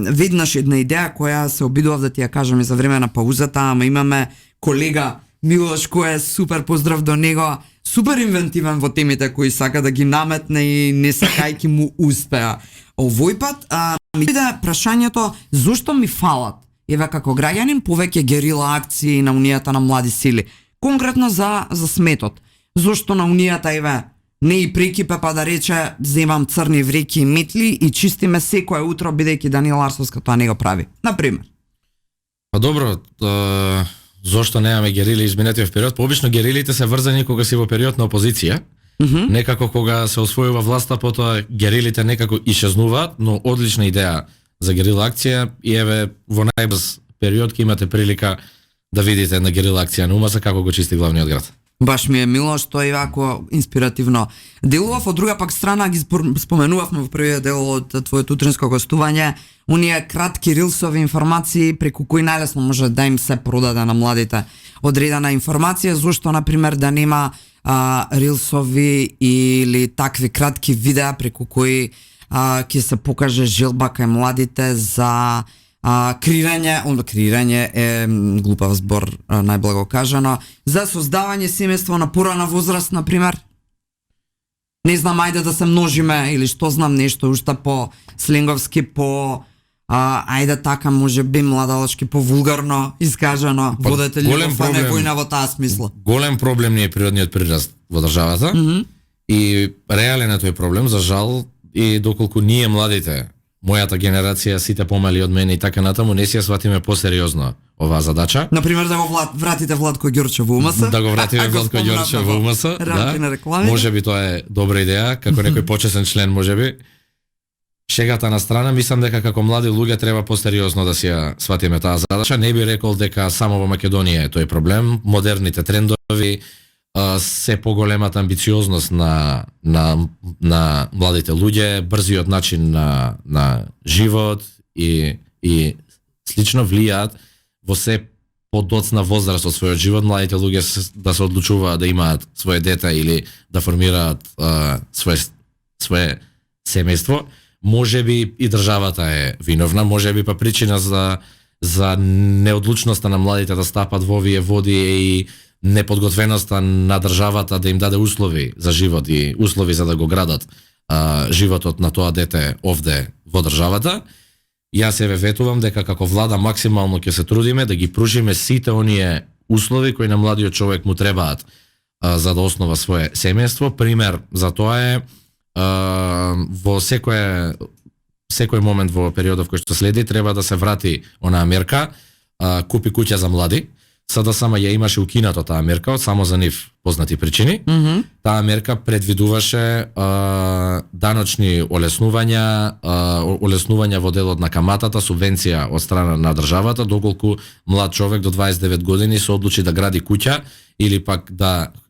веднаш една идеја која се обидував да ти ја кажам и за време на паузата, ама имаме колега Милош кој е супер, поздрав до него, супер инвентивен во темите кои сака да ги наметне и не сакајки му успеа. Овој пат ми иде прашањето зошто ми фалат, еве како граѓанин, повеќе герила акции на Унијата на млади сили, конкретно за сметот. Зошто на Унијата, еве, не и прекипе па да рече земам црни вреки и метли и чистиме секое утро, бидејќи Даниел Арсовска тоа не го прави, например. Па добро, зошто немаме герили изминатиот период? Пообично герилите се врзани кога си во период на опозиција. Некако кога се освојува власта, потоа герилите некако исчезнуваат, но одлична идеја за герила акција и еве во најбрз период ќе имате прилика да видите на герила акција на Умаса како го чисти главниот град. Баш ми е мило што е вако инспиративно делував. Од друга пак страна ги споменувавме во првиот дел од твоето утринско гостување, оние кратки рилсови информации преку кои најлесно може да им се продаде на младите одредена информација, зошто на пример да нема рилсови или такви кратки видеа преку кои ќе се покаже желба кај младите за креирање е глупав збор, најблаго кажано, за создавање семејство на порана возраст, на пример. Не знам, ајде да се множиме или што знам, нешто уште по сленговски, по ајде така може би младалачки, по вулгарно искажано, водете ли во невојна во таа смисла? Голем проблем ни е природниот прираст во државата и реален е тој проблем, за жал, и доколку ние младите, мојата генерација, сите помали од мене и така натаму, не си ја сватиме посериозно оваа задача. Например, да го вратите Владко Ѓорчев во УМС. Да го вратиме Владко Ѓорчев во УМС, да. Може би тоа е добра идеја, како некој почесен член, може би. Шегата на страна, мислам дека како млади луѓе треба посериозно да си ја сватиме таа задача. Не би рекол дека само во Македонија е тој проблем. Модерните трендови, се поголемата амбициозност на младите луѓе, брзиот начин на живот и слично влијаат во се подоцна возраст од својот живот младите луѓе да се одлучуваат да имаат свое дете или да формираат свое семејство. Може би и државата е виновна, може би па причина за неодлучноста на младите да стапат во овие води и неподготвеноста на државата да им даде услови за живот и услови за да го градат животот на тоа дете овде во државата. Јас се ветувам дека како влада максимално ќе се трудиме да ги пружиме сите оние услови кои на младиот човек му требаат за да основа свое семејство. Пример за тоа е во секој момент во периодов кој што следи треба да се врати онаа мерка купи куќа за млади. СДСМ ја имаше укинато таа мерка од само за нив познати причини. Таа мерка предвидуваше даночни олеснувања во делот на каматата, субвенција од страна на државата, доколку млад човек до 29 години се одлучи да гради куќа или пак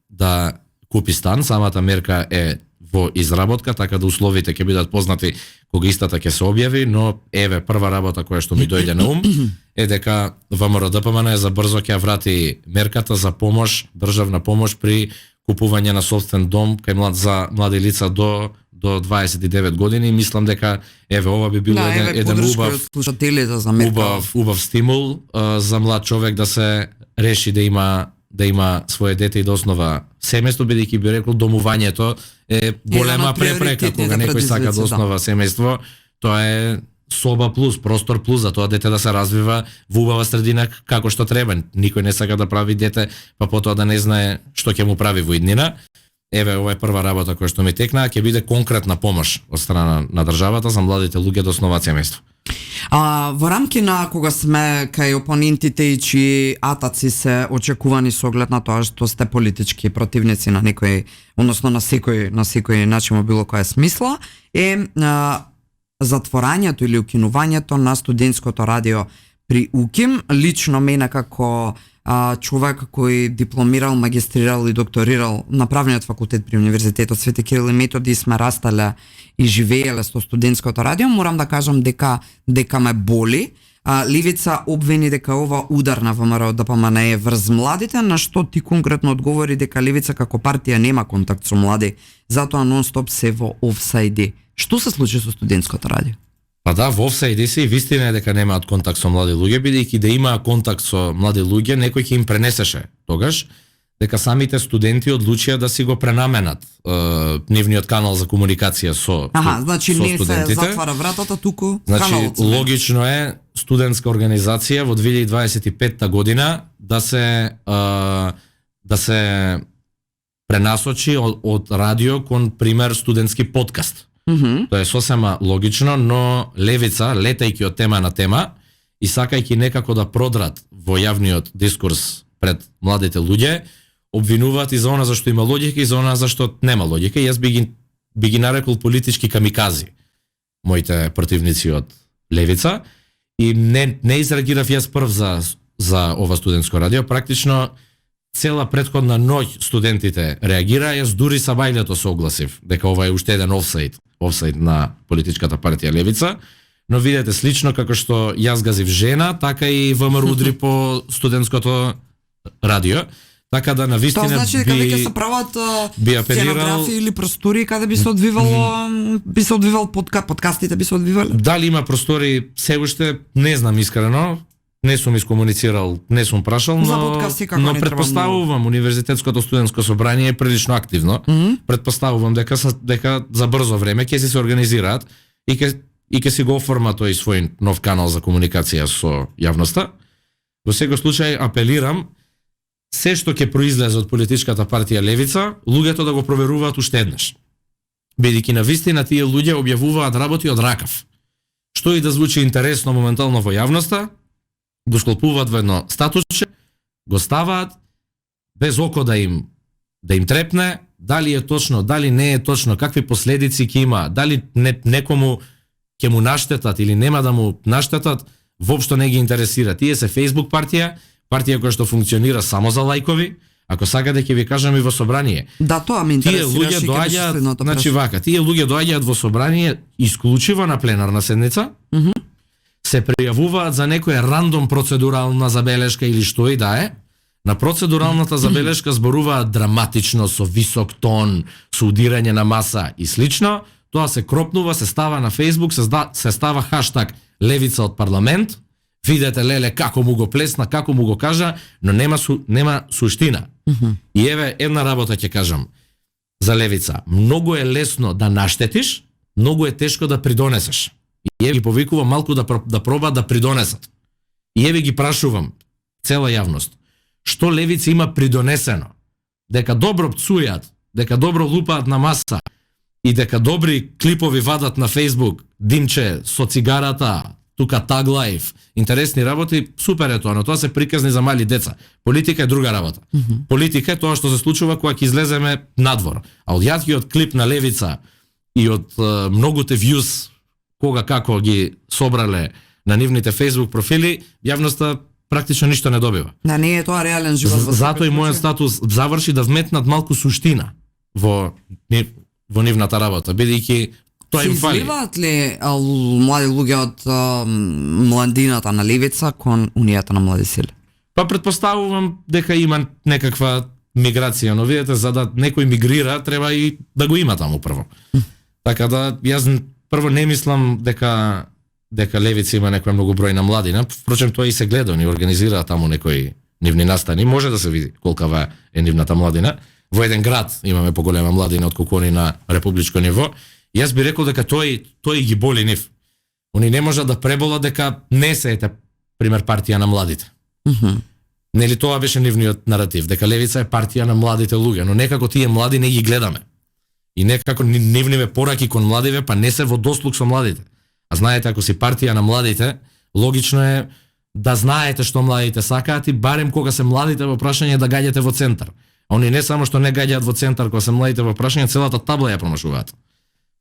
да купи стан. Самата мерка е во изработка, така да условите ќе бидат познати кога истата ќе се објави, но еве прва работа која што ми дојде на ум е дека ВМРО-ДПМН за брзо ќе врати мерката за помош, државна помош при купување на собствен дом кај за млади лица до 29 години. Мислам дека еве ова би било еден убав стимул за млад човек да се реши да има свое дете и да основа семејство, бидејќи би рекол домувањето е голема препрека кога некој сака да основа семејство. Тоа е соба плюс, простор плюс, за тоа дете да се развива во убава средина како што треба. Никој не сака да прави дете, па потоа да не знае што ќе му прави во иднина. Еве, ова е прва работа која што ми текна, ќе биде конкретна помош од страна на државата за младите луѓе да основаат семејство. Во рамки на кога сме кај опонентите и чии атаци се очекувани со оглед на тоа што сте политички противници на некој, односно на секој начин во било која смисла, е затворањето или укинувањето на студентското радио при УКИМ. Лично мене како човек кој дипломирал, магистрирал и докторирал на правниот факултет при Универзитетот Свети Кирил и Методи, сме растале и живееле со студентското радио, морам да кажам дека ме боли. Левица обвини дека ова удар на ВМРО-ДПМН е врз младите, на што ти конкретно одговори дека Левица како партија нема контакт со млади, затоа нон-стоп се во офсайди. Што се случи со студентското радио? Па да, во офсайди се и вистина е дека немаат контакт со млади луѓе, бидејќи да имаа контакт со млади луѓе, некој ќе им пренесеше тогаш дека самите студенти одлучија да си го пренаменат нивниот канал за комуникација со значи со не студентите. се затвара вратата, туку значи каналот. логично е студентска организација во 2025 година да се пренасочи од радио кон пример студентски подкаст. Тоа е сосема логично, но Левица, летајќи од тема на тема и сакајќи некако да продрат во јавниот дискурс пред младите луѓе, обвинуваат и за она зашто има логика и за она зашто нема логика. Јас би ги нарекол политички камикази моите противници од Левица и не изреагирав јас прв за ова студентско радио. Практично цела претходна ноќ студентите реагираа, јас дури сабајлето се огласив дека ова е уште еден офсайд на политичката партија Левица, но видете слично како што јас газив жена, така и ВМРО удри по студентското радио. Така да навистина тоа значи дека веќе се прават сценографии или простори каде би се одвивал подкастите би се одвивале? Дали има простори се уште не знам искрено, не сум искомуницирал, не сум прашал, но претпоставувам Универзитетското студентско собрание е прилично активно. Претпоставувам дека за брзо време ќе се организираат и ќе си го оформа тој свој нов канал за комуникација со јавноста. Во секој случај апелирам се што ќе произлезе од политичката партија Левица, луѓето да го проверуваат уште еднаш. Бидејќи навистина тие луѓе објавуваат работи од ракав. Што и да звучи интересно моментално во јавноста, го склопуваат во едно статусче, го ставаат без око да им трепне, дали е точно, дали не е точно, какви последици ќе има, дали некому ќе му наштетат или нема да му наштетат, воопшто не ги интересира. Тие се Facebook партија која што функционира само за лајкови. Ако сакате ќе ви кажам и во собрание. Да, тоа ме интересира. Тие луѓе доаѓаат, значи вака, тие луѓе доаѓаат во собрание исклучиво на пленарна седница. Се пријавуваат за некоја рандом процедурална забелешка или што и да е. На процедуралната забелешка зборуваат драматично, со висок тон, со удирање на маса и слично. Тоа се кропнува, се става на Facebook, се става хаштаг Левица од парламент. Видете леле како му го плесна, како му го кажа, но нема суштина. И еве една работа ќе кажам за Левица. Многу е лесно да наштетиш, многу е тешко да придонесеш. И еве ги повикувам малку да пробаат да придонесат. И еве ги прашувам цела јавност. Што Левица има придонесено? Дека добро пцујат, дека добро лупаат на маса и дека добри клипови вадат на Facebook, димче со цигарата, тука tag life, интересни работи, супер е тоа, но тоа се приказни за мали деца. Политика е друга работа. Политика е тоа што се случува кога ќе излеземе надвор. А од јаткиот клип на Левица и од многуте views кога како ги собрале на нивните Facebook профили, јавноста практично ништо не добива. Да, не е тоа реален живот. Затоа и мојот статус заврши да вметнат малку суштина во нивната работа, бидејќи тоа им фали. Се изливаат ли млади луѓе од младината на Левица кон Унијата на млади сили? Па претпоставувам дека има некаква миграција, но видите, за да некој мигрира, треба и да го има таму прво. Така да, јас прво не мислам дека Левица има некоја многу бројна младина, впрочем тоа и се гледа, ни организираат таму некои нивни настани, може да се види колкава е нивната младина. Во еден град имаме поголема младина отколку они на републичко ниво. Јас би рекол дека тој ги боли нив. Они не можат да преболат дека не се ете пример партија на младите. Нели тоа беше нивниот наратив, дека Левица е партија на младите луѓе, но некако тие млади не ги гледаме. И некако нивниве пораки кон младиве па не се во дослуг со младите. А знаете, ако си партија на младите, логично е да знаете што младите сакаат и барем кога се младите во прашање да гаѓате во центар. А они не само што не гаѓаат во центар кога се младите во прашање, целата табла ја промашуваат.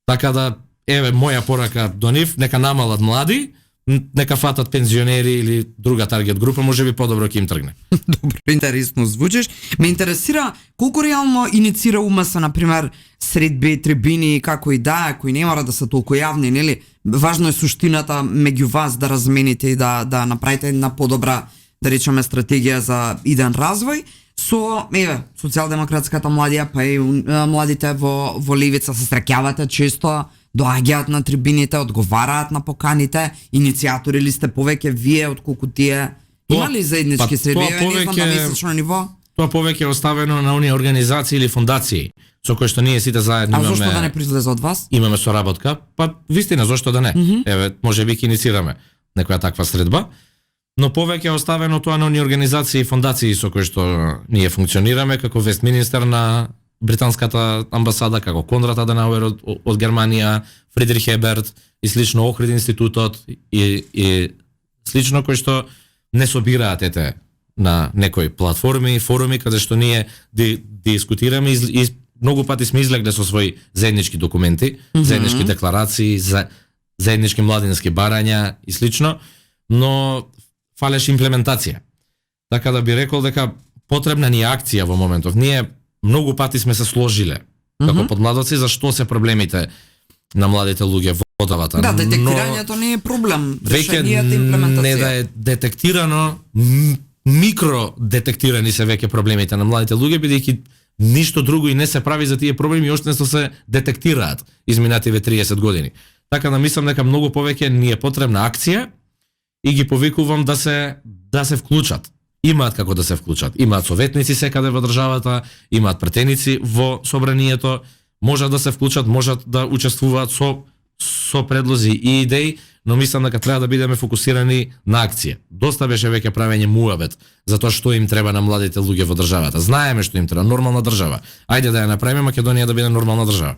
Така да, еве, моја порака до нив, нека намалат млади, нека фатат пензионери или друга таргет група, може би подобро ќе им тргне. Добро, интересно звучиш. Ме интересира колку реално иницира УМС, например, средби, трибини, како и да, кои не мора да се толку јавни, нели? Важно е суштината меѓу вас да размените и да направите една подобра, да речеме, стратегија за иден развој. Со, еве, социјалдемократската младија, па и младите во Левица се среќавате често, доаѓаат на трибините, одговараат на поканите, иницијатори ли сте повеќе вие отколку тие? Има ли заеднички средби? Не знам на месечно ниво? Тоа повеќе е оставено на оние организации или фондации со кои што ние сите заедно имаме. А зошто да не произлезе од вас? Имаме соработка, па вистина зошто да не? Еве, можеби ќе иницираме некоја таква средба. Но повеќе е оставено тоа на оние организации и фондации со кои што ние функционираме, како Вестминистер на британската амбасада, како Конрад Аденауер од Германија, Фридрих Еберт и слично Охрид институтот и слично кои што не собираат на некои платформи, форуми каде што ние дискутираме и многу пати сме излегле со своји заеднички документи, заеднички декларации, заеднички младински барања и слично, но фалеше имплементација. Така да би рекол дека потребна ни е акција во моментов. Ние многу пати сме се сложиле како подмладоци за што се проблемите на младите луѓе во државата. Да, детектирањето не е проблем, веќе решенијата имплементација. не да е детектирано, микро детектирани се веќе проблемите на младите луѓе, бидејќи ништо друго и не се прави за тие проблеми, още не се детектираат изминативе 30 години. Така да мислам дека многу повеќе ни е потребна акција и ги повикувам да се вклучат. Имаат како да се вклучат. Имаат советници секаде во државата, имаат претеници во собранието, можат да се вклучат, можат да учествуваат со предлози и идеи, но мислам дека треба да бидеме фокусирани на акција. Доста беше веќе правење муабет за тоа што им треба на младите луѓе во државата. Знаеме што им треба, нормална држава. Ајде да ја направиме Македонија да биде нормална држава.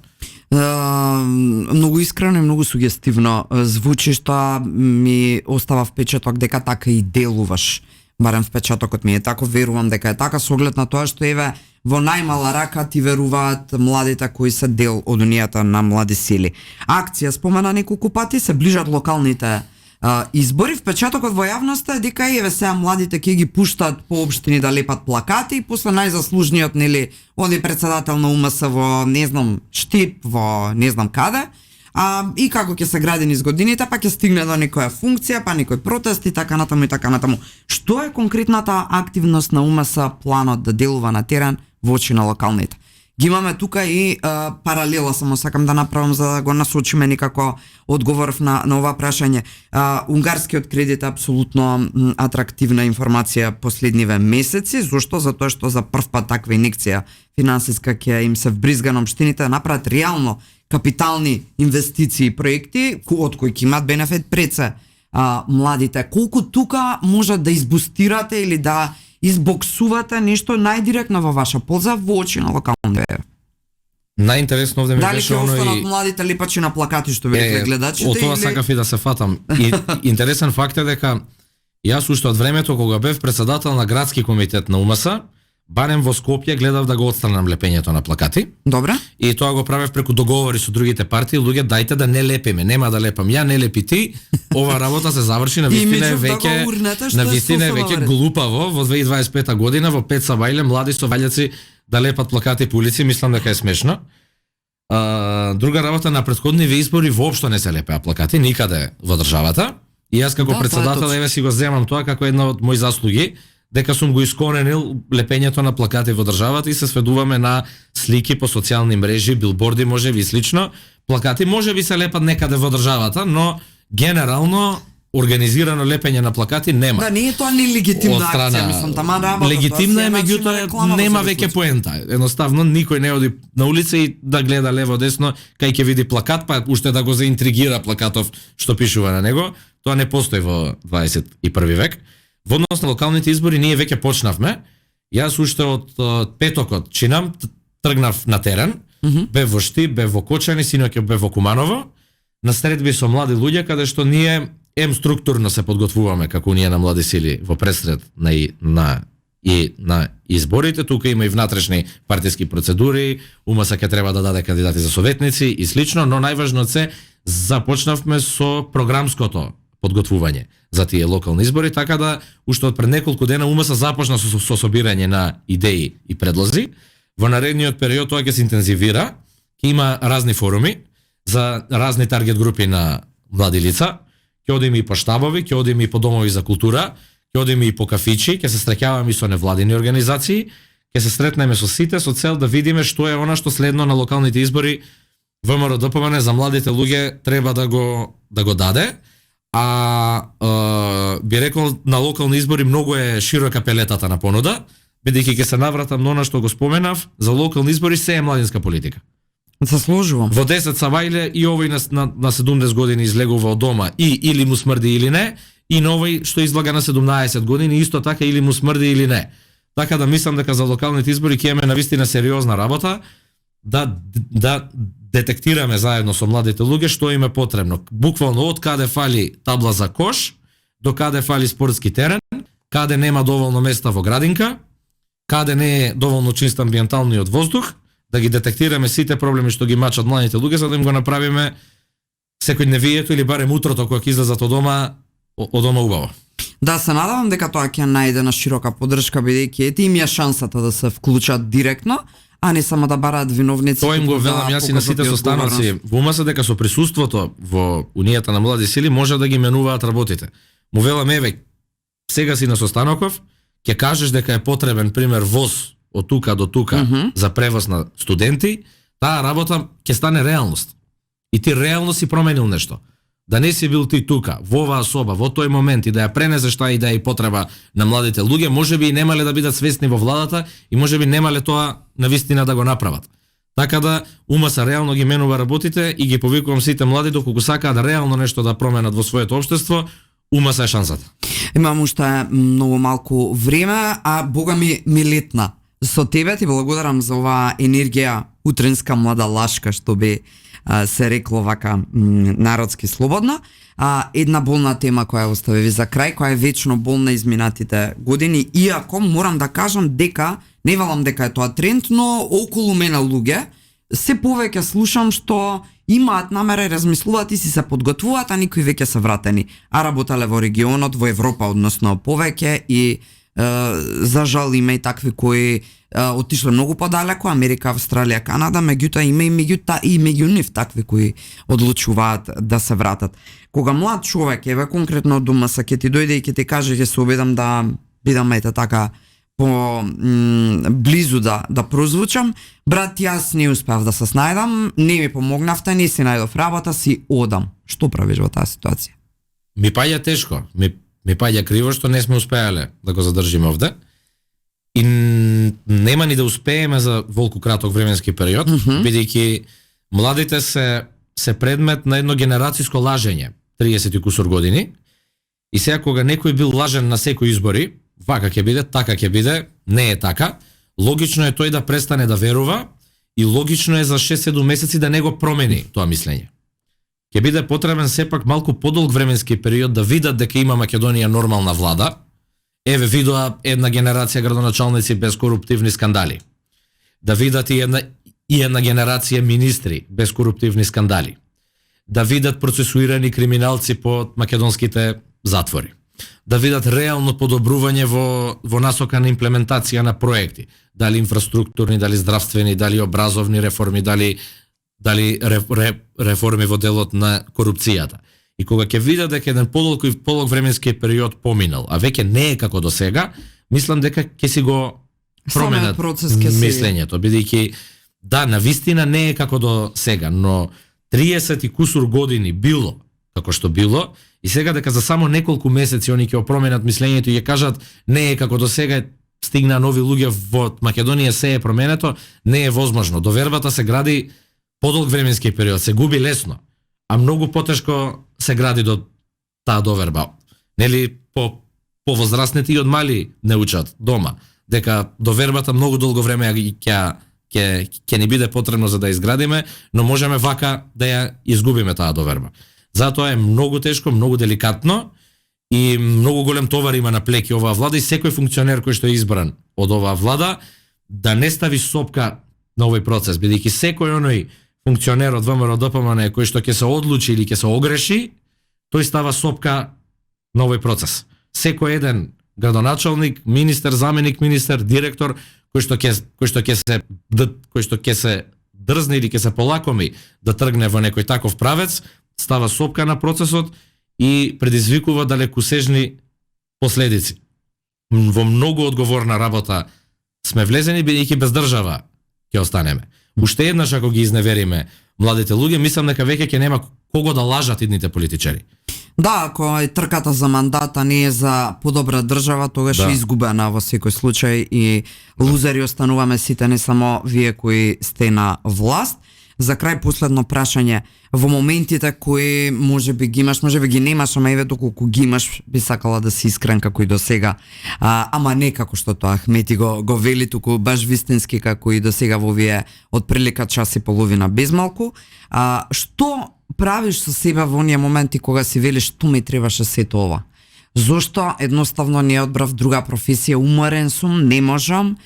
Многу искрено и многу сугестивно звучи, што ми остава впечаток дека така и делуваш. Барем впечатокот ми е тако, верувам дека е така, со оглед на тоа што еве во најмала рака ти веруваат младите кои се дел од унијата на млади сили. Акција спомена неколку пати, се ближат локалните избори. Впечатокот во јавноста е дека еве сега младите ќе ги пуштаат по општини да лепат плакати и после најзаслужниот нели оди председател на УМС во не знам Штип, во не знам каде. И како ќе се гради низ годините, па ќе стигне до некоја функција, па некој протест и така натаму и така натаму. Што е конкретната активност на УМС, планот да делува на терен во очи на локалните? Ги имаме тука и паралела, само сакам да направам за да го насочиме некако одговоров на ова прашање. Унгарскиот кредит е апсолутно атрактивна информација последниве месеци. Зошто? Затоа што за прв пат таква инекција финансиска ќе им се вбризга на општините да направат реално капитални инвестиции и проекти од кои ќе имат бенефит пред се младите. Колку тука можат да избустирате или да избоксувате нешто најдиректно во ваша полза во очи на локалните? Најинтересно овде ми Дали беше ќе оно останат и младите липачи на плакати што ви рекле гледачите? Од тоа сакав и да се фатам. И интересен факт е дека јас уште од времето кога бев председател на градски комитет на УМС, барем во Скопје гледав да го отстранам лепењето на плакати. Добре. И тоа го правев преку договори со другите партии, луѓе дајте да не лепиме, нема да лепам ја, не лепи ти. Ова работа се заврши, навистина е веќе глупаво во 2025 година во 5 Сабајле млади соваљаци да лепат плакати по улици, мислам дека е смешно. Друга работа, на претходниве избори воопшто не се лепеа плакати никаде во државата. И јас како председател еве си го земам тоа како една од мои заслуги, дека сум го искоренил лепењето на плакати во државата и се сведуваме на слики по социјални мрежи, билборди можеби и слично. Плакати можеби се лепат некаде во државата, но генерално организирано лепење на плакати нема. Да, не е тоа нелегитимна акција, мислам, таман работа. Легитимна е, меѓутоа нема веќе поента. Едноставно никој не оди на улица и да гледа лево десно кај ќе види плакат, па уште да го заинтригира плакатов што пишува на него. Тоа не постои во 21 век. Во однос на локалните избори ние веќе почнавме. Јас уште од петокот чинам, тргнав на терен, бев во Штип, бев во Кочани, синоќа бев во Куманово, на средби со млади луѓе, каде што ние структурно се подготвуваме како ние на млади сили во пресред на изборите. Тука има и внатрешни партиски процедури, УМС ќе треба да даде кандидати за советници и слично, но најважно се започнавме со програмското подготвување за тие локални избори, така да уште од пред неколку дена УМС започна со собирање на идеи и предлози. Во наредниот период тоа ќе се интензивира, ќе има разни форуми за разни таргет групи на млади лица, ќе одиме и по штабови, ќе одиме и по домови за култура, ќе одиме и по кафичи, ќе се среќаваме и со невладини организации, ќе се сретнеме со сите со цел да видиме што е она што следно на локалните избори ВМРО ДПМН за младите луѓе треба да го даде. Би рекол на локални избори многу е широка пелетата на понуда, бидејќи ќе се навратам на она што го споменав, за локални избори се е младинска политика. Се сложувам. Во 10 Савајле и овој на 70 години излегува од дома и или му смрди или не, и на овој што излага на 17 години исто така или му смрди или не. Така да мислам дека за локалните избори ќе имаме навистина сериозна работа да детектираме заедно со младите луѓе што им е потребно. Буквално од каде фали табла за кош, до каде фали спортски терен, каде нема доволно места во градинка, каде не е доволно чист амбиенталниот воздух, да ги детектираме сите проблеми што ги мачат младите луѓе, за да им го направиме секој дневието или барем утрото кога ќе излезат од дома убаво. Да, се надевам дека тоа ќе најде на широка поддршка, бидејќи ете им ја шансата да се вклучат директно, а не само да бараат виновници. Тоа им го велам јас и на сите состаноци. Во УМС дека со присуството во Унијата на млади сили може да ги менуваат работите. Му велам еве, сега си на состаноков, ќе кажеш дека е потребен пример воз од тука до тука за превоз на студенти, таа работа ќе стане реалност. И ти реално си променил нешто. Да не си бил ти тука, во оваа соба, во тој момент и да ја пренесеш таа идеја и потреба на младите луѓе, можеби и немале да бидат свесни во владата и можеби немале тоа навистина да го направат. Така да УМС реално ги менува работите и ги повикувам сите млади доколку сакаат да реално нешто да променат во своето општество, УМС е шансата. Имам уште многу малку време, а бога ми летна. Со тебе ти благодарам за оваа енергија утринска младалашка, што би се рекло вака народски слободно. Една болна тема која остави за крај, која е вечно болна изминатите години, иако морам да кажам дека, не велам дека е тоа тренд, но околу мене луѓе се повеќе слушам што имаат намера и размислуваат и си се подготвуваат, а никои веќе се вратени. А работеле во регионот, во Европа, односно повеќе и за жал има и такви кои отишле многу подалеку, Америка, Австралија, Канада, меѓутоа има и меѓу нив такви кои одлучуваат да се вратат. Кога млад човек, еве конкретно од УМС, ќе ти дојде и ќе ти каже ќе се обидам да бидам ете така по близу да прозвучам, брат, јас не успеав да се снајдам, не ми помогнавте, не си најдов работа, си одам. Што правиш во таа ситуација? Ми паѓа тешко, ми паѓа криво што не сме успеале да го задржиме овде. И нема ни да успееме за волку краток временски период, бидејќи младите се предмет на едно генерацијско лажење, 30 и кусур години. И сега кога некој бил лажен на секои избори, вака ќе биде, така ќе биде, не е така. Логично е тој да престане да верува и логично е за 6-7 месеци да не го промени тоа мислење. Ќе биде потребен сепак малку подолг временски период да видат дека има Македонија нормална влада. Еве видоа една генерација градоначалници без коруптивни скандали. Да видат и една генерација министри без коруптивни скандали. Да видат процесуирани криминалци по македонските затвори. Да видат реално подобрување во насока на имплементација на проекти, дали инфраструктурни, дали здравствени, дали образовни реформи, дали реформи во делот на корупцијата. И кога ќе видат дека еден подолг временски период поминал, а веќе не е како до сега, мислам дека ќе си го променат мислењето, бидејќи да, навистина не е како до сега, но 30 и кусур години било како што било, и сега дека за само неколку месеци они ќе променат мислењето и ќе кажат не е како до сега, стигна нови луѓе во Македонија, се е променето, не е возможно. Довербата се гради подолг временски период, се губи лесно, а многу потешко се гради до таа доверба. Нели по возрастните и од мали не учат дома, дека довербата многу долго време ќе ни биде потребно за да изградиме, но можеме вака да ја изгубиме таа доверба. Затоа е многу тешко, многу деликатно и многу голем товар има на плеки оваа влада и секој функционер кој што е избран од оваа влада да не стави сопка на овој процес, бидејќи секој оној функционер од ВМРО ДПМН кој што ќе се одлучи или ќе се огреши, тој става сопка на овој процес. Секој еден градоначалник, министер, заменик министер, директор кој што ќе се дрзне или ќе се полакоми да тргне во некој таков правец, става сопка на процесот и предизвикува далекусежни последици. Во многу одговорна работа сме влезени, бидејќи без држава ќе останеме. Уште еднаш ако ги изневериме младите луѓе, мислам дека веќе ќе нема кого да лажат идните политичари. Да, ако е трката за мандата не е за подобра држава, тогаш е изгубена во секој случај и лузери остануваме сите, не само вие кои сте на власт. За крај последно прашање, во моментите кои можеби ги имаш, можеби ги немаш, ама еве доколку ги имаш, би сакала да си искрен како и до сега, ама не како што тоа Ахмети го вели, туку баш вистински како и до сега во овие од прилика час и половина без малку. Што правиш со себе во оние моменти кога си велиш што ми требаше сето ова? Зошто едноставно не одбрав друга професија, уморен сум, не можам,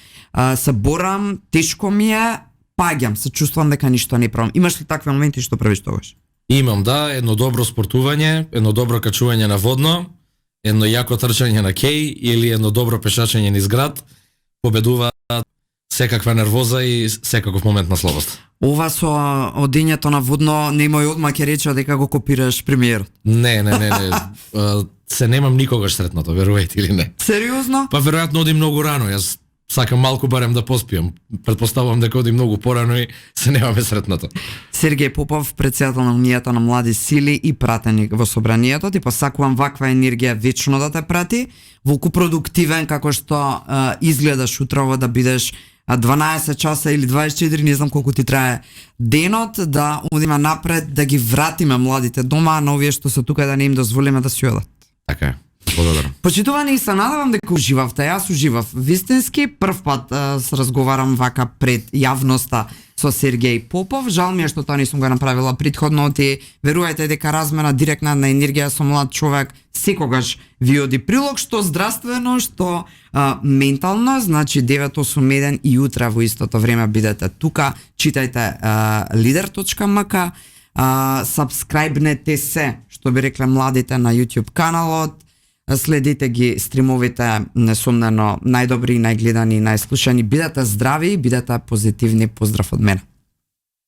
се борам, тешко ми е, паѓам, се чувствувам дека ништо не правам. Имаш ли такви моменти што правиш тогаш? Имам, да, едно добро спортување, едно добро качување на водно, едно јако трчање на кеј или едно добро пешачење низ град победува секаква нервоза и секаков момент на слабост. Ова со одењето на водно немој одма ќе рече дека го копираш премиерот. Не. Се немам никогаш сретнато, верувајте или не. Сериозно? Па веројатно оди многу рано, јас сакам малку барем да поспиам. Претпоставувам дека оди многу порано и се немаме сретнато. Сергеј Попов, председател на Унијата на млади сили и пратеник во собранието, ти посакувам ваква енергија вечно да те прати, волку продуктивен како што изгледаш утрово да бидеш 12 часа или 24, не знам колку ти трае денот, да одиме напред, да ги вратиме младите дома, на овие што се тука да не им дозволиме да си одат. Така е. Благодарам. Почитувани, и се надевам дека уживавте. Јас уживав вистински. Прв пат се разговарам вака пред јавноста со Сергеј Попов. Жал ми е што тоа не сум го направила претходно. Ти верувајте дека размена директна на енергија со млад човек секогаш ви оди прилог, што здравствено, што ментално. Значи 981 и утре во истото време бидете тука. Читајте lider.mk, сабскрајбнете се, што би рекле младите, на YouTube каналот. Следите ги стримовите, несомнено најдобри, најгледани, најслушани. Бидете здрави, бидете позитивни. Поздрав од мене.